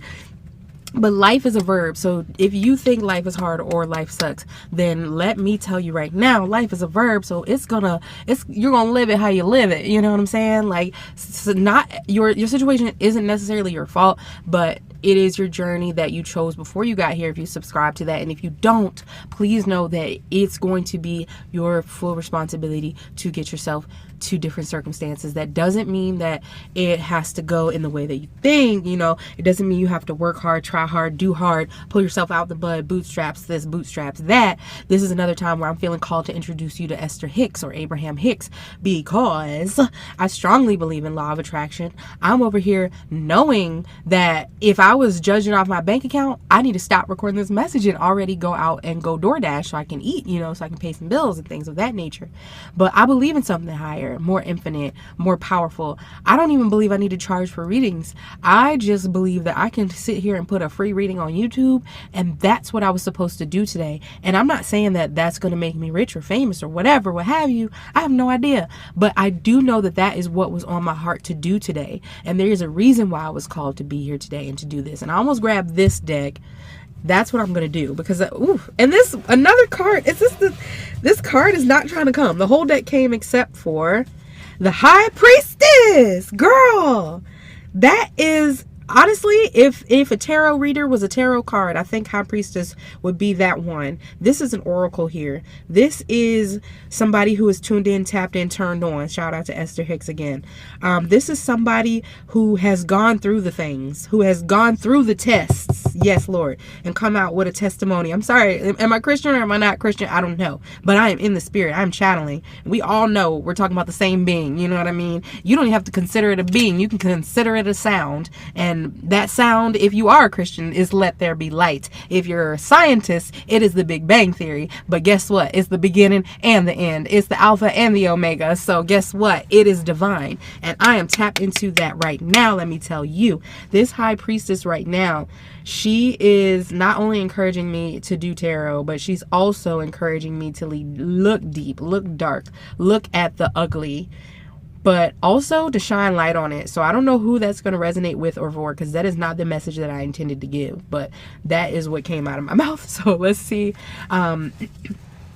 But life is a verb. So if you think life is hard or life sucks, then let me tell you right now, life is a verb. So you're gonna live it how you live it. You know what I'm saying? Like, so not your situation isn't necessarily your fault, but it is your journey that you chose before you got here, if you subscribe to that. And if you don't, please know that it's going to be your full responsibility to get yourself to different circumstances. That doesn't mean that it has to go in the way that you think, you know. It doesn't mean you have to work hard, try hard, do hard, pull yourself out the mud, bootstraps this, bootstraps that. This is another time where I'm feeling called to introduce you to Esther Hicks, or Abraham Hicks, because I strongly believe in law of attraction. I'm over here knowing that if I was judging off my bank account, I need to stop recording this message and already go out and go DoorDash so I can eat, you know, so I can pay some bills and things of that nature. But I believe in something higher, more infinite, more powerful. I don't even believe I need to charge for readings. I just believe that I can sit here and put a free reading on YouTube, and that's what I was supposed to do today. And I'm not saying that that's going to make me rich or famous or whatever, what have you. I have no idea. But I do know that that is what was on my heart to do today. And there is a reason why I was called to be here today and to do this. And I almost grabbed this deck. That's what I'm going to do, because, and this, another card, this card is not trying to come. The whole deck came except for the High Priestess. Girl, that is, honestly, if a tarot reader was a tarot card, I think High Priestess would be that one. This is an oracle here. This is somebody who is tuned in, tapped in, turned on. Shout out to Esther Hicks again. This is somebody who has gone through the things, who has gone through the tests. Yes, Lord. And come out with a testimony. I'm sorry. Am I Christian or am I not Christian? I don't know. But I am in the spirit. I'm channeling. We all know we're talking about the same being. You know what I mean? You don't even have to consider it a being. You can consider it a sound. And And that sound, if you are a Christian, is let there be light. If you're a scientist, it is the Big Bang Theory. But guess what? It's the beginning and the end. It's the Alpha and the Omega. So guess what? It is divine. And I am tapped into that right now. Let me tell you, this high priestess right now, she is not only encouraging me to do tarot, but she's also encouraging me to look deep, look dark, look at the ugly, but also to shine light on it. So I don't know who that's going to resonate with or for, because that is not the message that I intended to give, but that is what came out of my mouth. So let's see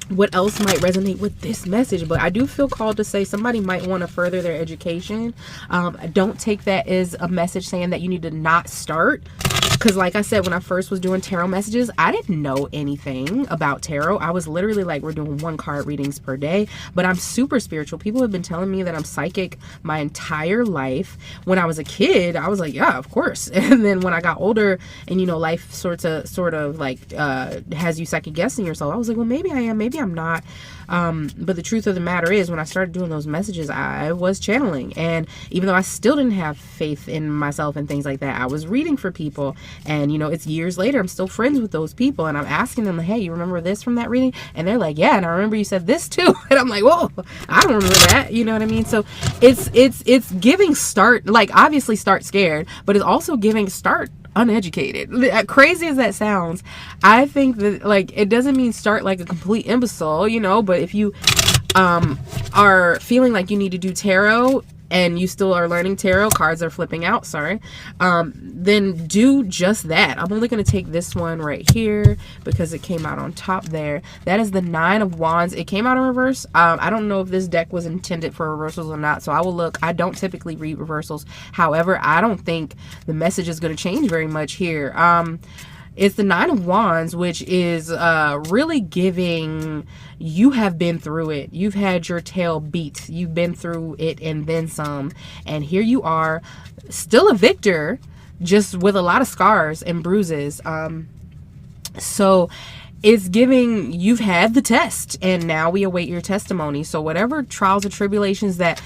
what else might resonate with this message. But I do feel called to say somebody might want to further their education. Don't take that as a message saying that you need to not start. Because like I said, when I first was doing tarot messages, I didn't know anything about tarot. I was literally like, we're doing 1 card readings per day. But I'm super spiritual. People have been telling me that I'm psychic my entire life. When I was a kid, I was like, yeah, of course. And then when I got older and, you know, life sort of like has you second guessing yourself, I was like, well, maybe I am, maybe I'm not. But the truth of the matter is, when I started doing those messages, I was channeling. And even though I still didn't have faith in myself and things like that, I was reading for people. And, you know, it's years later, I'm still friends with those people. And I'm asking them, hey, you remember this from that reading? And they're like, yeah, and I remember you said this too. And I'm like, whoa, I don't remember that. You know what I mean? So it's giving start, like obviously start scared, but it's also giving start uneducated. Crazy as that sounds, I think that, like, it doesn't mean start like a complete imbecile, you know, but if you are feeling like you need to do tarot and you still are learning tarot, cards are flipping out, sorry, then do just that. I'm only going to take this one right here because it came out on top there. That is the 9 of Wands. It came out in reverse. I don't know if this deck was intended for reversals or not, so I will look. I don't typically read reversals. However, I don't think the message is going to change very much here. It's the 9 of Wands, which is really giving, you have been through it. You've had your tail beat. You've been through it and then some. And here you are, still a victor, just with a lot of scars and bruises. So it's giving, you've had the test and now we await your testimony. So whatever trials or tribulations that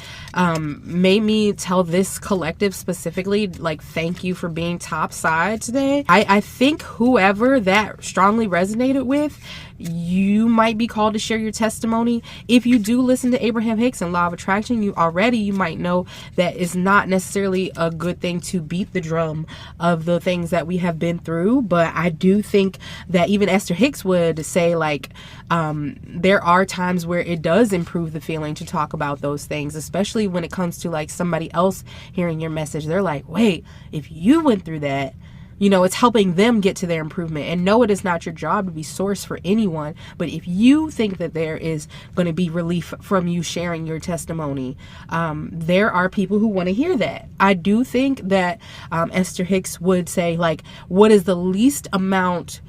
made me tell this collective specifically, like, thank you for being top side today. I think whoever that strongly resonated with, you might be called to share your testimony. If you do listen to Abraham Hicks and Law of Attraction, you might know that it's not necessarily a good thing to beat the drum of the things that we have been through. But I do think that even Esther Hicks would say, like, there are times where it does improve the feeling to talk about those things, especially when it comes to like somebody else hearing your message. They're like, wait, if you went through that, you know, it's helping them get to their improvement. And no, it is not your job to be source for anyone. But if you think that there is going to be relief from you sharing your testimony, there are people who want to hear that. I do think that Esther Hicks would say, like, what is the least amount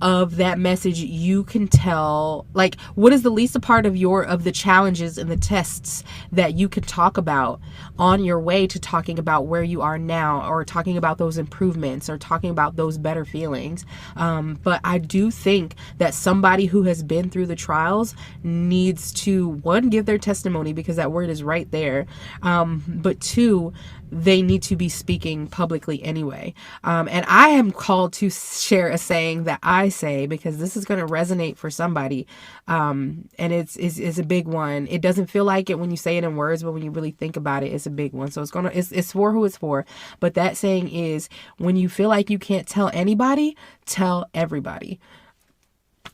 of that message you can tell, like, what is the least a part of the challenges and the tests that you can talk about on your way to talking about where you are now, or talking about those improvements, or talking about those better feelings. But I do think that somebody who has been through the trials needs to, 1, give their testimony, because that word is right there, but 2, they need to be speaking publicly anyway. And I am called to share a saying that I say, because this is going to resonate for somebody. And it's a big one. It doesn't feel like it when you say it in words, but when you really think about it, it's a big one. So it's for who it's for. But that saying is, when you feel like you can't tell anybody, tell everybody.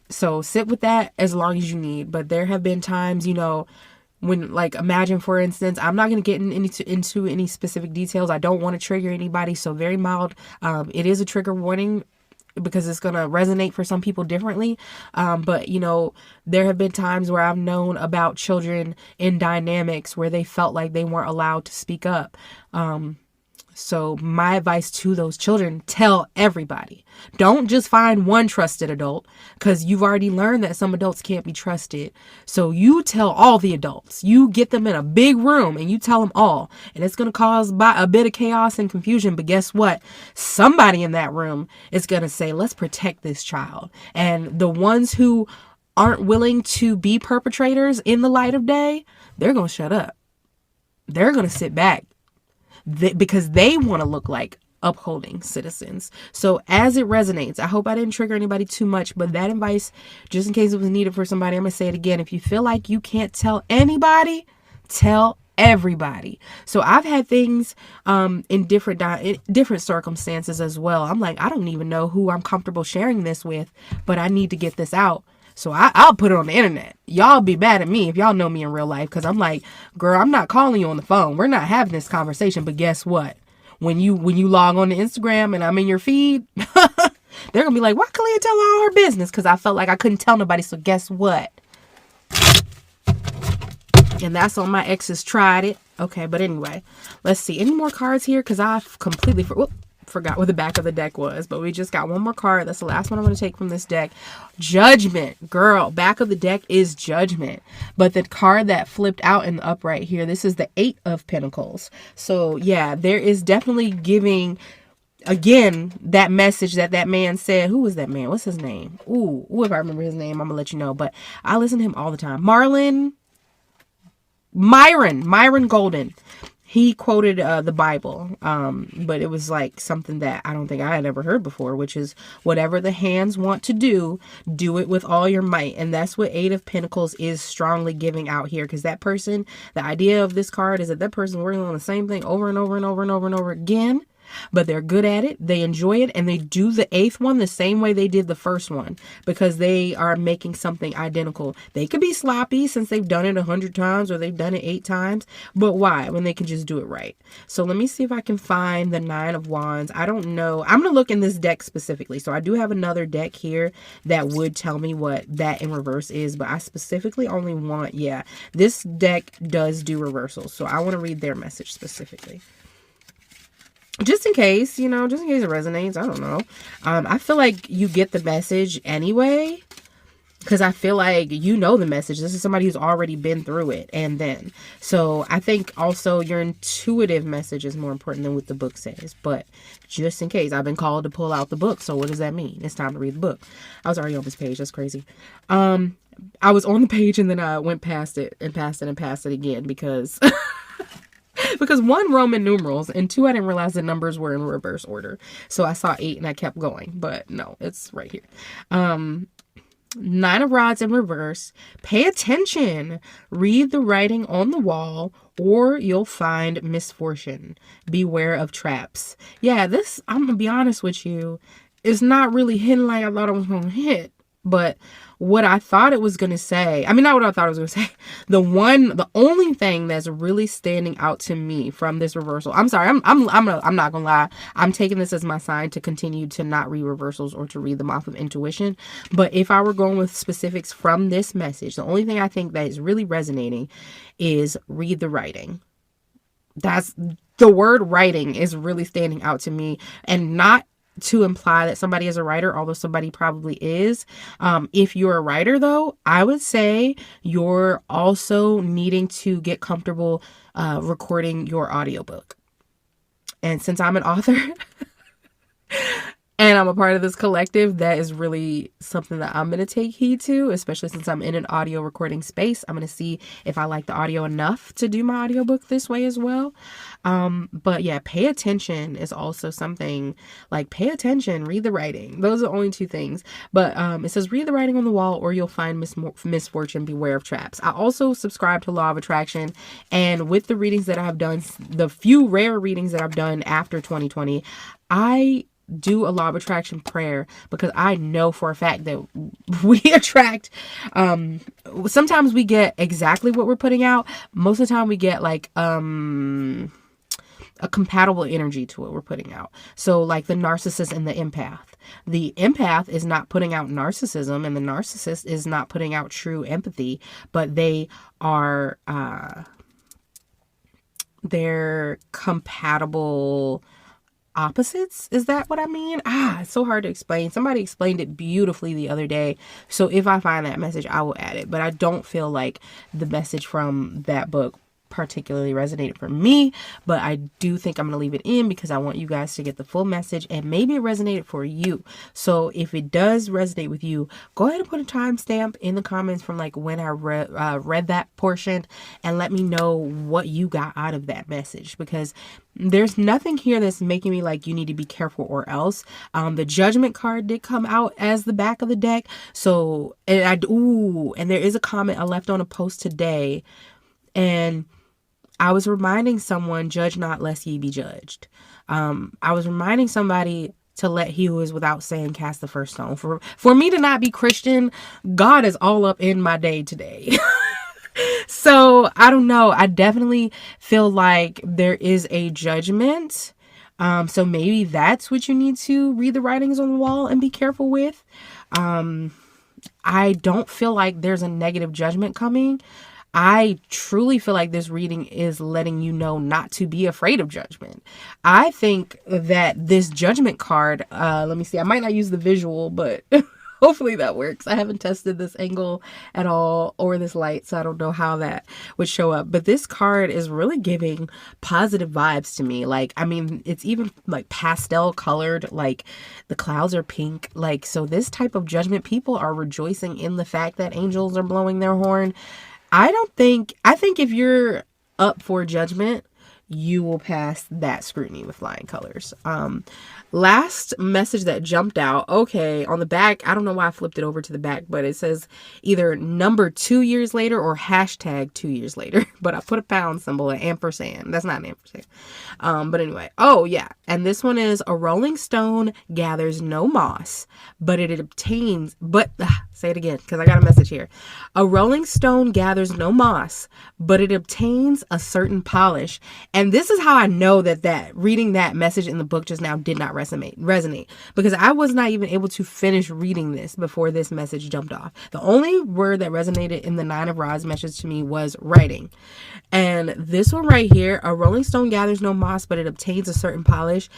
So sit with that as long as you need. But there have been times, you know, when, like, imagine, for instance, I'm not going to get into any specific details. I don't want to trigger anybody, so very mild. It is a trigger warning because it's going to resonate for some people differently. But, you know, there have been times where I've known about children in dynamics where they felt like they weren't allowed to speak up. So my advice to those children, tell everybody. Don't just find one trusted adult, because you've already learned that some adults can't be trusted. So you tell all the adults. You get them in a big room and you tell them all. And it's going to cause a bit of chaos and confusion. But guess what? Somebody in that room is going to say, let's protect this child. And the ones who aren't willing to be perpetrators in the light of day, they're going to shut up. They're going to sit back. Because they want to look like upholding citizens. So as it resonates, I hope I didn't trigger anybody too much, but that advice, just in case it was needed for somebody, I'm going to say it again. If you feel like you can't tell anybody, tell everybody. So I've had things in different circumstances as well. I'm like, I don't even know who I'm comfortable sharing this with, but I need to get this out. So I'll put it on the internet. Y'all be mad at me if y'all know me in real life, because I'm like, girl, I'm not calling you on the phone. We're not having this conversation. But guess what? When you log on to Instagram and I'm in your feed, they're gonna be like, why Kalia tell all her business? Because I felt like I couldn't tell nobody. So guess what? And that's on my exes tried it. Okay, but anyway, let's see. Any more cards here? Because I've completely forgot what the back of the deck was. But we just got one more card. That's the last one I'm going to take from this deck. Judgment. Girl, back of the deck is Judgment. But the card that flipped out in the upright here, this is the 8 of Pentacles. So, yeah, there is definitely giving, again, that message that man said. Who was that man? What's his name? Ooh, if I remember his name, I'm going to let you know. But I listen to him all the time. Myron Golden. He quoted the Bible, but it was like something that I don't think I had ever heard before, which is whatever the hands want to do, do it with all your might. And that's what 8 of Pentacles is strongly giving out here, because that person, the idea of this card is that person working on the same thing over and over and over and over and over again. But they're good at it, they enjoy it, and they do the 8th one the same way they did the first one, because they are making something identical. They could be sloppy since they've done it 100 times or they've done it 8 times, but why when they can just do it right? So let me see if I can find the 9 of Wands. I don't know. I'm going to look in this deck specifically. So I do have another deck here that would tell me what that in reverse is, but I specifically only want, this deck does do reversals. So I want to read their message specifically. Just in case, just in case it resonates. I don't know. I feel like you get the message anyway, because I feel like the message. This is somebody who's already been through it. And then, so I think also your intuitive message is more important than what the book says. But just in case, I've been called to pull out the book. So what does that mean? It's time to read the book. I was already on this page. That's crazy. I was on the page and then I went past it and past it and past it again because... Because 1, Roman numerals, and 2, I didn't realize the numbers were in reverse order. So I saw 8 and I kept going, but no, it's right here. 9 of Rods in reverse. Pay attention. Read the writing on the wall or you'll find misfortune. Beware of traps. Yeah, this, I'm going to be honest with you, is not really hitting like I thought it was going to hit. But what I thought it was going to say, not what I thought it was going to say. The only thing that's really standing out to me from this reversal. I'm sorry. I'm not going to lie. I'm taking this as my sign to continue to not read reversals or to read them off of intuition. But if I were going with specifics from this message, the only thing I think that is really resonating is read the writing. That's the word writing is really standing out to me, and not to imply that somebody is a writer, although somebody probably is. If you're a writer, though, I would say you're also needing to get comfortable recording your audiobook. And since I'm an author and I'm a part of this collective, that is really something that I'm going to take heed to, especially since I'm in an audio recording space. I'm going to see if I like the audio enough to do my audiobook this way as well. But yeah, pay attention is also something, like pay attention, read the writing. Those are the only 2 things. But it says read the writing on the wall or you'll find misfortune, beware of traps. I also subscribe to Law of Attraction, and with the readings that I've done, the few rare readings that I've done after 2020, I do a Law of Attraction prayer, because I know for a fact that we attract, sometimes we get exactly what we're putting out. Most of the time we get like a compatible energy to what we're putting out. So like the narcissist and the empath. The empath is not putting out narcissism, and the narcissist is not putting out true empathy, but they are they're compatible opposites. Is that what I mean? It's so hard to explain. Somebody explained it beautifully the other day. So if I find that message, I will add it. But I don't feel like the message from that book particularly resonated for me, but I do think I'm going to leave it in because I want you guys to get the full message, and maybe it resonated for you. So if it does resonate with you, go ahead and put a timestamp in the comments from like when I read that portion, and let me know what you got out of that message, because there's nothing here that's making me like you need to be careful or else. The Judgment card did come out as the back of the deck. So, and there is a comment I left on a post today, and I was reminding someone, judge not lest ye be judged. I was reminding somebody to let he who is without sin cast the first stone. For me to not be Christian, God is all up in my day today. So I don't know. I definitely feel like there is a judgment. So maybe that's what you need to read the writings on the wall and be careful with. I don't feel like there's a negative judgment coming. I truly feel like this reading is letting you know not to be afraid of judgment. I think that this Judgment card, let me see, I might not use the visual, but hopefully that works. I haven't tested this angle at all or this light, so I don't know how that would show up. But this card is really giving positive vibes to me. Like, I mean, it's even like pastel colored, like the clouds are pink. Like, so this type of judgment, people are rejoicing in the fact that angels are blowing their horn. I think if you're up for judgment, you will pass that scrutiny with flying colors. Last message that jumped out. Okay, on the back, I don't know why I flipped it over to the back, but it says either number 2 years later or hashtag 2 years later. But I put a pound symbol, an ampersand. That's not an ampersand. But anyway, oh yeah. And this one is a rolling stone gathers no moss, but it obtains, say it again, because I got a message here. A rolling stone gathers no moss, but it obtains a certain polish. And this is how I know that reading that message in the book just now did not resonate, because I was not even able to finish reading this before this message jumped off. The only word that resonated in the Nine of Rods message to me was writing. And this one right here, a rolling stone gathers no moss, but it obtains a certain polish.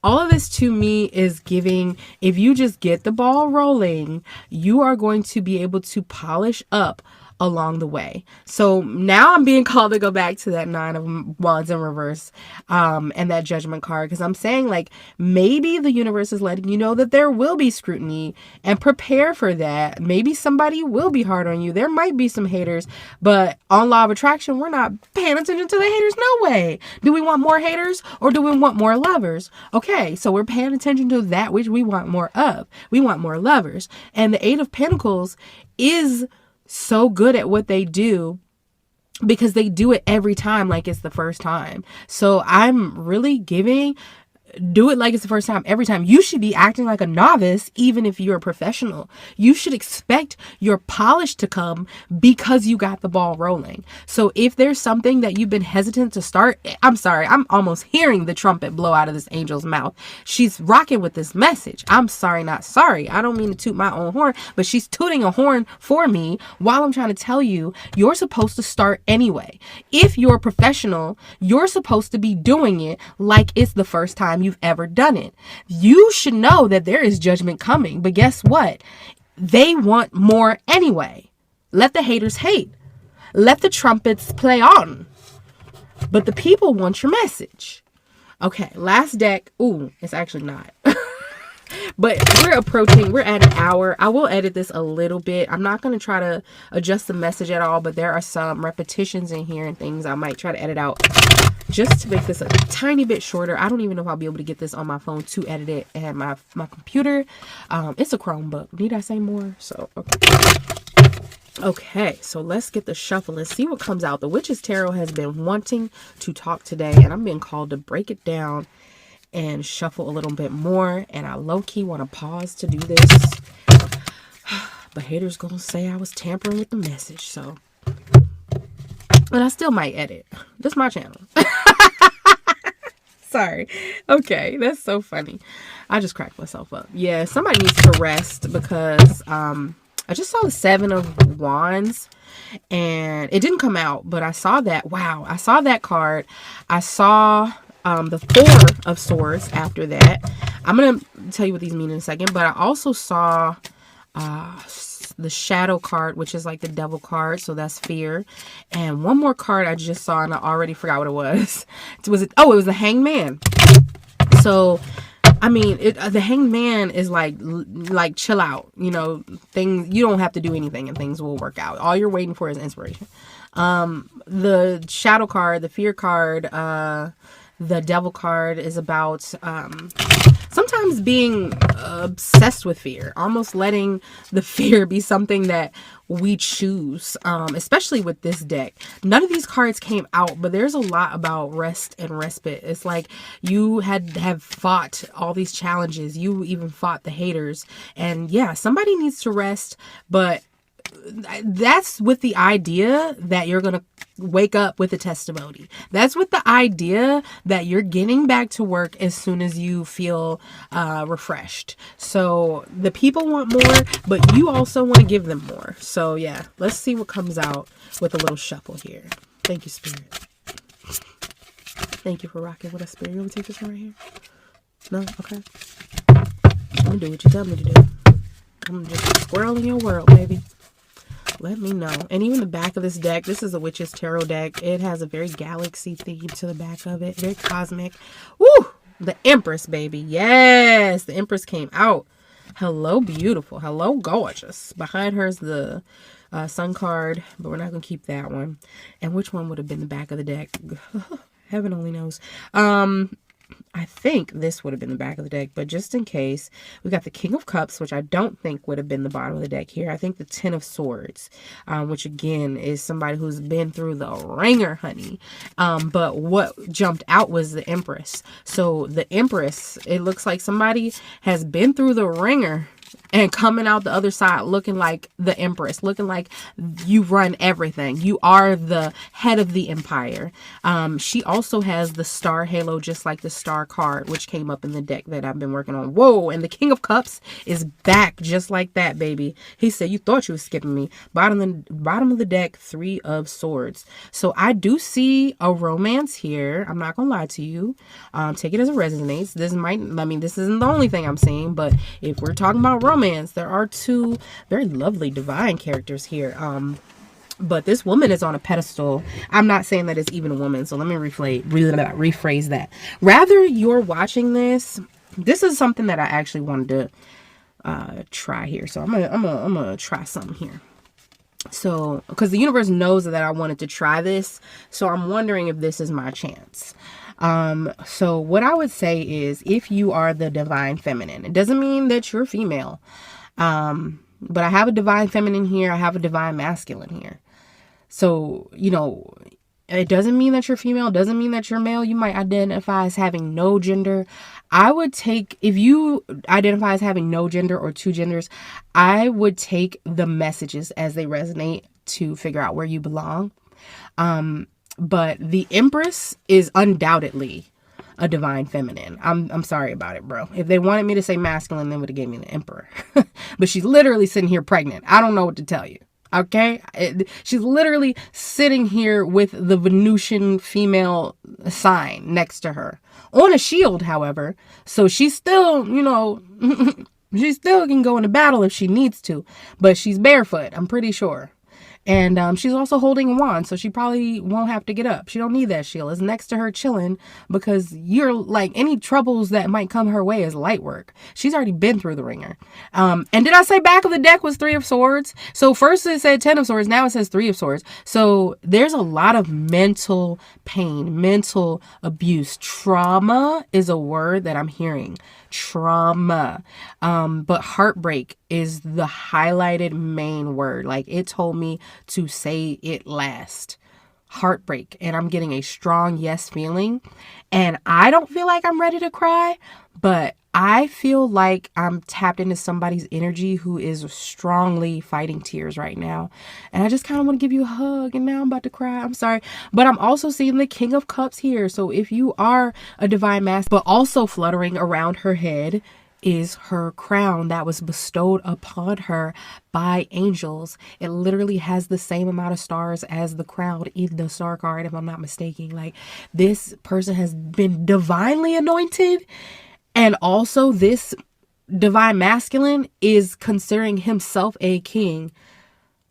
All of this to me is giving, if you just get the ball rolling, you are going to be able to polish up along the way. So now I'm being called to go back to that Nine of Wands in reverse, and that Judgment card, because I'm saying like maybe the universe is letting you know that there will be scrutiny, and prepare for that. Maybe somebody will be hard on you. There might be some haters, but on Law of Attraction, we're not paying attention to the haters. No way. Do we want more haters or do we want more lovers? Okay, so we're paying attention to that which we want more of. We want more lovers. And the Eight of Pentacles is so good at what they do because they do it every time like it's the first time. So I'm really giving, do it like it's the first time every time. You should be acting like a novice even if you're a professional. You should expect your polish to come because you got the ball rolling. So if there's something that you've been hesitant to start, I'm sorry, I'm almost hearing the trumpet blow out of this angel's mouth. She's rocking with this message. I'm sorry, not sorry. I don't mean to toot my own horn, but she's tooting a horn for me while I'm trying to tell you you're supposed to start anyway. If you're a professional, you're supposed to be doing it like it's the first time you've ever done it. You should know that there is judgment coming, but guess what? They want more anyway. Let the haters hate. Let the trumpets play on. But the people want your message. Okay, last deck. Ooh, it's actually not. But we're at an hour. I will edit this a little bit. I'm not going to try to adjust the message at all, but there are some repetitions in here and things I might try to edit out just to make this a tiny bit shorter. I don't even know if I'll be able to get this on my phone to edit it and my computer. It's a Chromebook. Need I say more? So, okay, so let's get the shuffle and see what comes out. The Witch's Tarot has been wanting to talk today, and I'm being called to break it down and shuffle a little bit more, and I low-key want to pause to do this. But haters gonna say I was tampering with the message, so. But I still might edit. This is my channel. Sorry. Okay, that's so funny. I just cracked myself up. Yeah, somebody needs to rest because I just saw the Seven of Wands and it didn't come out, but I saw that. Wow, I saw that card. I saw the Four of Swords after that. I'm going to tell you what these mean in a second, but I also saw the shadow card, which is like the devil card. So that's fear. And one more card I just saw and I already forgot what it was. It was the Hanged Man. So, I mean, the Hanged Man is like chill out, you know, things, you don't have to do anything and things will work out. All you're waiting for is inspiration. The shadow card, the fear card, the devil card is about, sometimes being obsessed with fear, almost letting the fear be something that we choose, especially with this deck. None of these cards came out, but there's a lot about rest and respite. It's like you have fought all these challenges. You even fought the haters. And yeah, somebody needs to rest, but that's with the idea that you're going to wake up with a testimony. That's with the idea that you're getting back to work as soon as you feel refreshed. So the people want more, but you also want to give them more. So yeah, let's see what comes out with a little shuffle here. Thank you, Spirit. Thank you for rocking with us, Spirit. You want to take this one right here? No? Okay. I'm going to do what you tell me to do. I'm just a squirrel in your world, baby. Let me know. And even the back of this deck, this is a Witch's Tarot deck. It has a very galaxy theme to the back of it. Very cosmic. Woo! The Empress, baby. Yes! The Empress came out. Hello, beautiful. Hello, gorgeous. Behind her is the Sun card, but we're not going to keep that one. And which one would have been the back of the deck? Heaven only knows. I think this would have been the back of the deck, but just in case, we got the King of Cups, which I don't think would have been the bottom of the deck here. I think the Ten of Swords, which again is somebody who's been through the ringer, honey. But what jumped out was the Empress. So the Empress, it looks like somebody has been through the ringer and coming out the other side looking like the Empress, looking like you run everything. You are the head of the empire. She also has the star halo, just like the star card, which came up in the deck that I've been working on. Whoa, and the King of Cups is back just like that, baby. He said, you thought you were skipping me. Bottom of the deck, Three of Swords. So I do see a romance here. I'm not gonna lie to you. Take it as it resonates. This isn't the only thing I'm seeing, but if we're talking about romance, there are two very lovely divine characters here. But this woman is on a pedestal. I'm not saying that it's even a woman, so let me rephrase that. Rather, you're watching this. This is something that I actually wanted to try here. So I'm gonna try something here. So, because the universe knows that I wanted to try this, so I'm wondering if this is my chance. So what I would say is, if you are the divine feminine, it doesn't mean that you're female. But I have a divine feminine here. I have a divine masculine here. So, you know, it doesn't mean that you're female. It doesn't mean that you're male. You might identify as having no gender. I would take, if you identify as having no gender or two genders, I would take the messages as they resonate to figure out where you belong. But the Empress is undoubtedly a divine feminine. I'm sorry about it, bro. If they wanted me to say masculine, they would have gave me the Emperor. But she's literally sitting here pregnant. I don't know what to tell you. Okay? She's literally sitting here with the Venusian female sign next to her. On a shield, however. So she's still, you know, she still can go into battle if she needs to. But she's barefoot, I'm pretty sure. And she's also holding a wand, so she probably won't have to get up. She don't need that shield. It's next to her chilling, because you're like, any troubles that might come her way is light work. She's already been through the ringer. And did I say back of the deck was Three of Swords? So first it said Ten of Swords, now it says Three of Swords. So there's a lot of mental pain, mental abuse. Trauma is a word that I'm hearing. Trauma. But heartbreak is the highlighted main word. Like, it told me to say it last. Heartbreak. And I'm getting a strong yes feeling. And I don't feel like I'm ready to cry, but I feel like I'm tapped into somebody's energy who is strongly fighting tears right now. And I just kind of want to give you a hug, and now I'm about to cry. I'm sorry. But I'm also seeing the King of Cups here. So if you are a divine mask, but also fluttering around her head is her crown that was bestowed upon her by angels. It literally has the same amount of stars as the crown in the star card, if I'm not mistaken. Like, this person has been divinely anointed. And also, this divine masculine is considering himself a king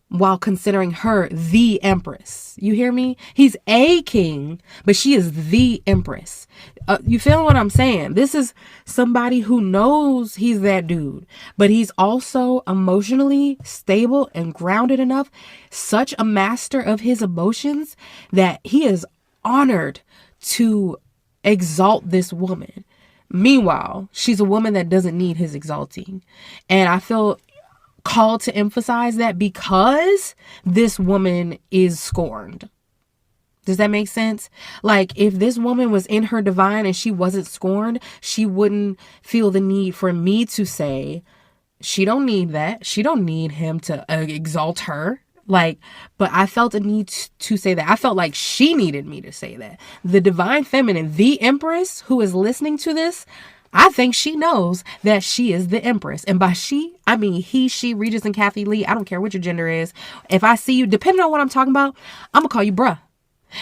while considering her the empress. You hear me? He's a king, but she is the empress. You feel what I'm saying? This is somebody who knows he's that dude, but he's also emotionally stable and grounded enough, such a master of his emotions, that he is honored to exalt this woman. Meanwhile, she's a woman that doesn't need his exalting. And I feel called to emphasize that because this woman is scorned. Does that make sense? Like, if this woman was in her divine and she wasn't scorned, she wouldn't feel the need for me to say, she don't need that. She don't need him to exalt her. Like, but I felt a need to say that. I felt like she needed me to say that. The divine feminine, the empress who is listening to this, I think she knows that she is the empress. And by she, I mean he, she, Regis, and Kathy Lee. I don't care what your gender is. If I see you, depending on what I'm talking about, I'm going to call you bruh.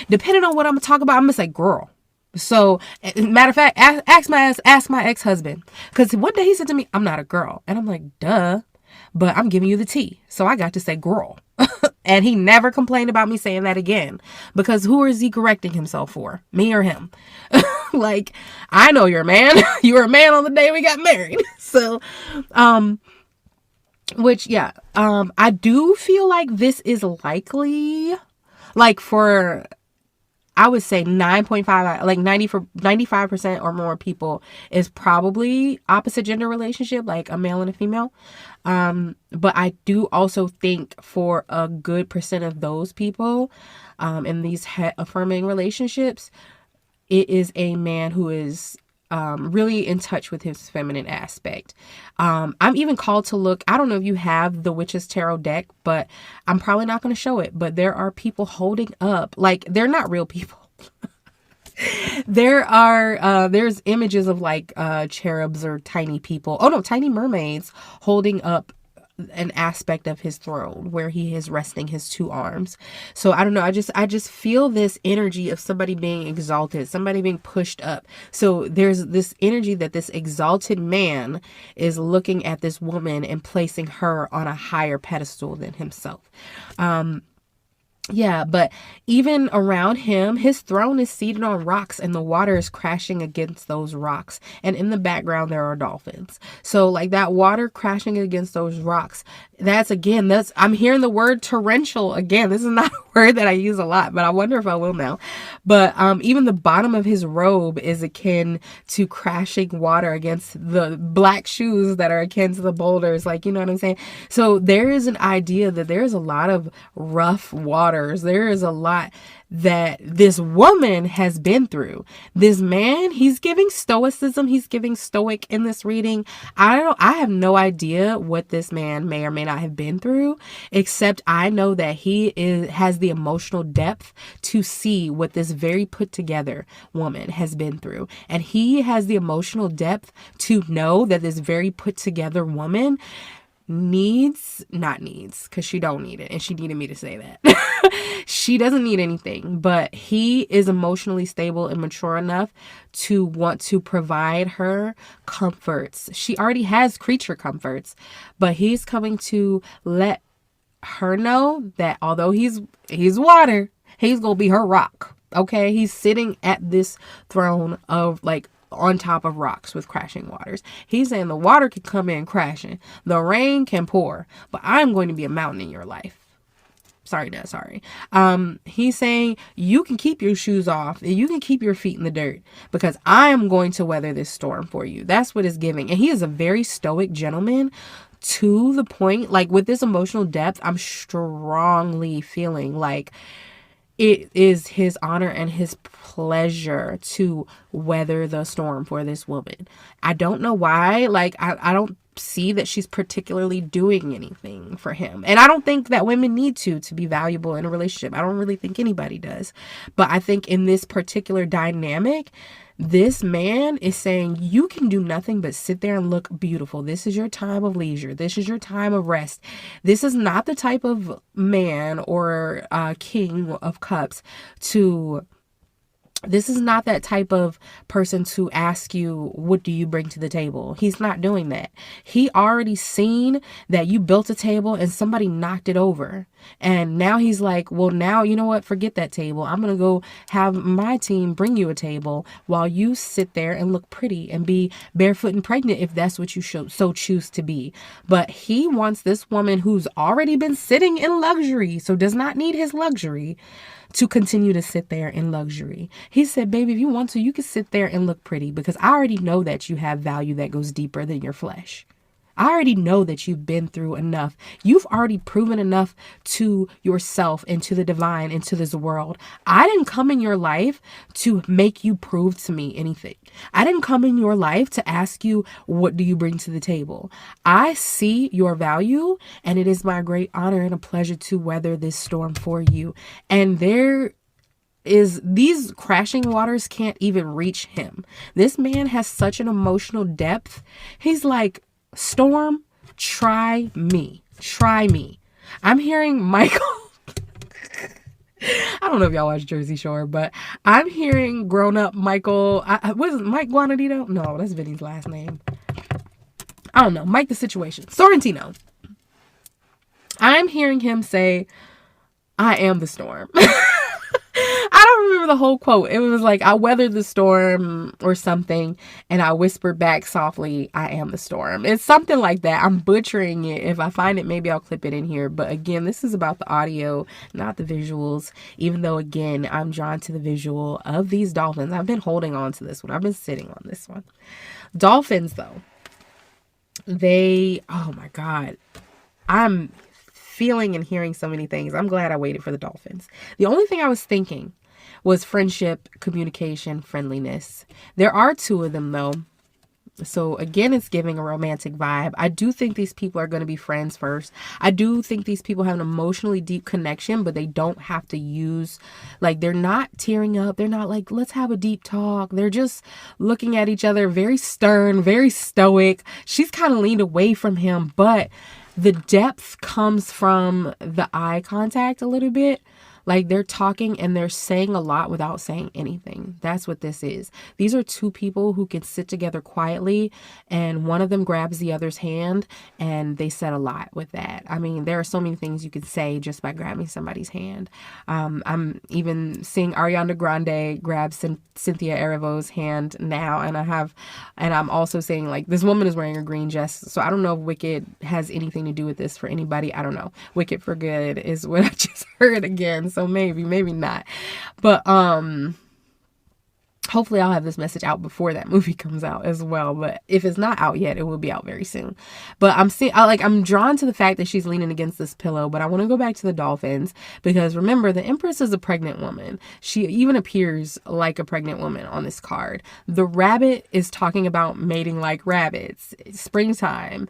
Depending on what I'm going to talk about, I'm going to say girl. So, matter of fact, ask my ex-husband. Because one day he said to me, I'm not a girl. And I'm like, duh. But I'm giving you the tea. So I got to say girl. And he never complained about me saying that again. Because who is he correcting himself for? Me or him? Like, I know you're a man. You were a man on the day we got married. So, I do feel like this is likely, like, for, I would say 9.5, like 95% or more people is probably opposite gender relationship, like a male and a female. But I do also think for a good percent of those people, in these affirming relationships, it is a man who is really in touch with his feminine aspect. I'm even called to look, I don't know if you have the Witch's Tarot deck, but I'm probably not going to show it. But there are people holding up, like, they're not real people. There's images of like cherubs or tiny people. Oh no, tiny mermaids holding up an aspect of his throne where he is resting his two arms. So I don't know. I just feel this energy of somebody being exalted, somebody being pushed up. So there's this energy that this exalted man is looking at this woman and placing her on a higher pedestal than himself. Yeah, but even around him, his throne is seated on rocks and the water is crashing against those rocks. And in the background, there are dolphins. So like that water crashing against those rocks, I'm hearing the word torrential again. This is not a word that I use a lot, but I wonder if I will now. But even the bottom of his robe is akin to crashing water against the black shoes that are akin to the boulders. Like, you know what I'm saying? So there is an idea that there's a lot of rough waters. There is a lot that this woman has been through. This man, he's giving stoicism. He's giving stoic in this reading. I have no idea what this man may or may not have been through, except I know that he has the emotional depth to see what this very put together woman has been through. And he has the emotional depth to know that this very put together woman not needs, because she don't need it, and she needed me to say that. She doesn't need anything, but he is emotionally stable and mature enough to want to provide her comforts. She already has creature comforts, but he's coming to let her know that although he's water, he's gonna be her rock. Okay, he's sitting at this throne of like on top of rocks with crashing waters. He's saying the water can come in crashing, the rain can pour, but I'm going to be a mountain in your life. Sorry. He's saying you can keep your shoes off and you can keep your feet in the dirt because I am going to weather this storm for you. That's what it's giving. And he is a very stoic gentleman to the point, like with this emotional depth, I'm strongly feeling like it is his honor and his pleasure to weather the storm for this woman. I don't know why. Like, I don't see that she's particularly doing anything for him. And I don't think that women need to be valuable in a relationship. I don't really think anybody does. But I think in this particular dynamic, this man is saying you can do nothing but sit there and look beautiful. This is your time of leisure. This is your time of rest. This is not the type of man or king of cups to This is not that type of person to ask you, what do you bring to the table? He's not doing that. He already seen that you built a table and somebody knocked it over. And now he's like, well, now, you know what? Forget that table. I'm going to go have my team bring you a table while you sit there and look pretty and be barefoot and pregnant if that's what you so choose to be. But he wants this woman who's already been sitting in luxury, so does not need his luxury, to continue to sit there in luxury. He said, baby, if you want to, you can sit there and look pretty because I already know that you have value that goes deeper than your flesh. I already know that you've been through enough. You've already proven enough to yourself and to the divine and to this world. I didn't come in your life to make you prove to me anything. I didn't come in your life to ask you, what do you bring to the table? I see your value, and it is my great honor and a pleasure to weather this storm for you. And these crashing waters can't even reach him. This man has such an emotional depth. He's like, storm, try me. Try me. I'm hearing Michael. I don't know if y'all watch Jersey Shore, but I'm hearing grown-up Michael. What is it, Mike Guanadito? No, that's Vinny's last name. I don't know. Mike the Situation. Sorrentino. I'm hearing him say, I am the storm. I don't remember the whole quote. It was like, I weathered the storm or something, and I whispered back softly, I am the storm. It's something like that. I'm butchering it. If I find it, maybe I'll clip it in here. But again, this is about the audio, not the visuals, even though, again, I'm drawn to the visual of these dolphins. I've been holding on to this one. I've been sitting on this one. Dolphins, though, oh my God, I'm feeling and hearing so many things. I'm glad I waited for the dolphins. The only thing I was thinking was friendship, communication, friendliness. There are two of them though. So again, it's giving a romantic vibe. I do think these people are going to be friends first. I do think these people have an emotionally deep connection, but they don't have to use, like, they're not tearing up. They're not like, let's have a deep talk. They're just looking at each other, very stern, very stoic. She's kind of leaned away from him, but the depth comes from the eye contact a little bit. Like, they're talking and they're saying a lot without saying anything. That's what this is. These are two people who can sit together quietly, and one of them grabs the other's hand, and they said a lot with that. I mean, there are so many things you can say just by grabbing somebody's hand. I'm even seeing Ariana Grande grab Cynthia Erivo's hand now, and I'm also saying, like, this woman is wearing a green dress, so I don't know if Wicked has anything to do with this for anybody. I don't know. Wicked for Good is what I just heard again. So maybe not. But hopefully I'll have this message out before that movie comes out as well. But if it's not out yet, it will be out very soon. But I'm drawn to the fact that she's leaning against this pillow. But I want to go back to the dolphins, because remember, the Empress is a pregnant woman. She even appears like a pregnant woman on this card. The rabbit is talking about mating like rabbits. It's springtime.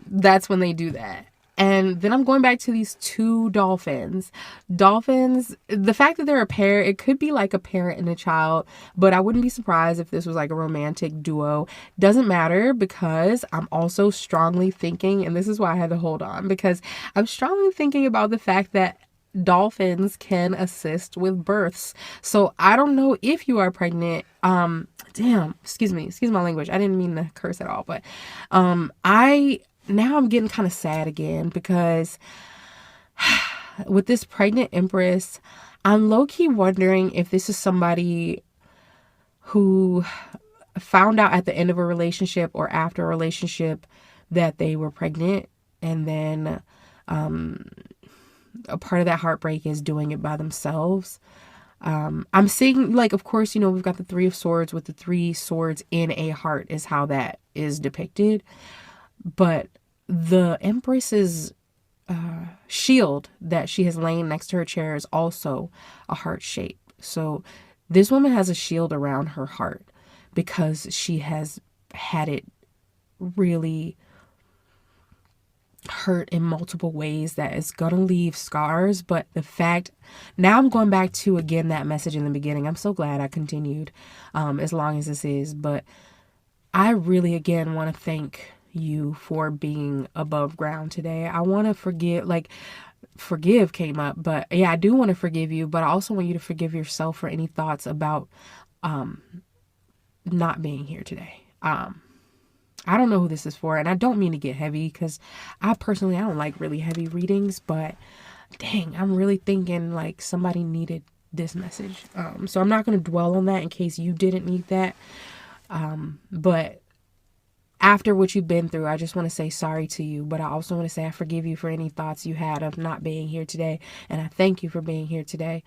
That's when they do that. And then I'm going back to these two dolphins. Dolphins, the fact that they're a pair, it could be like a parent and a child, but I wouldn't be surprised if this was like a romantic duo. Doesn't matter, because I'm also strongly thinking, and this is why I had to hold on, because I'm strongly thinking about the fact that dolphins can assist with births. So I don't know if you are pregnant. Excuse my language. I didn't mean to curse at all, but now I'm getting kind of sad again, because with this pregnant Empress, I'm low-key wondering if this is somebody who found out at the end of a relationship or after a relationship that they were pregnant, and then a part of that heartbreak is doing it by themselves. I'm seeing, like, of course, we've got the Three of Swords with the three swords in a heart is how that is depicted. But the Empress's shield that she has laying next to her chair is also a heart shape. So this woman has a shield around her heart because she has had it really hurt in multiple ways that is going to leave scars. But the fact, now I'm going back to, again, that message in the beginning. I'm so glad I continued as long as this is. But I really, again, want to thank you for being above ground today. I want to forget, like, forgive came up. But yeah, I do want to forgive you, but I also want you to forgive yourself for any thoughts about not being here today. I don't know who this is for, and I don't mean to get heavy, because I don't like really heavy readings, but dang, I'm really thinking like somebody needed this message. So I'm not going to dwell on that in case you didn't need that. But after what you've been through, I just want to say sorry to you, but I also want to say I forgive you for any thoughts you had of not being here today, and I thank you for being here today.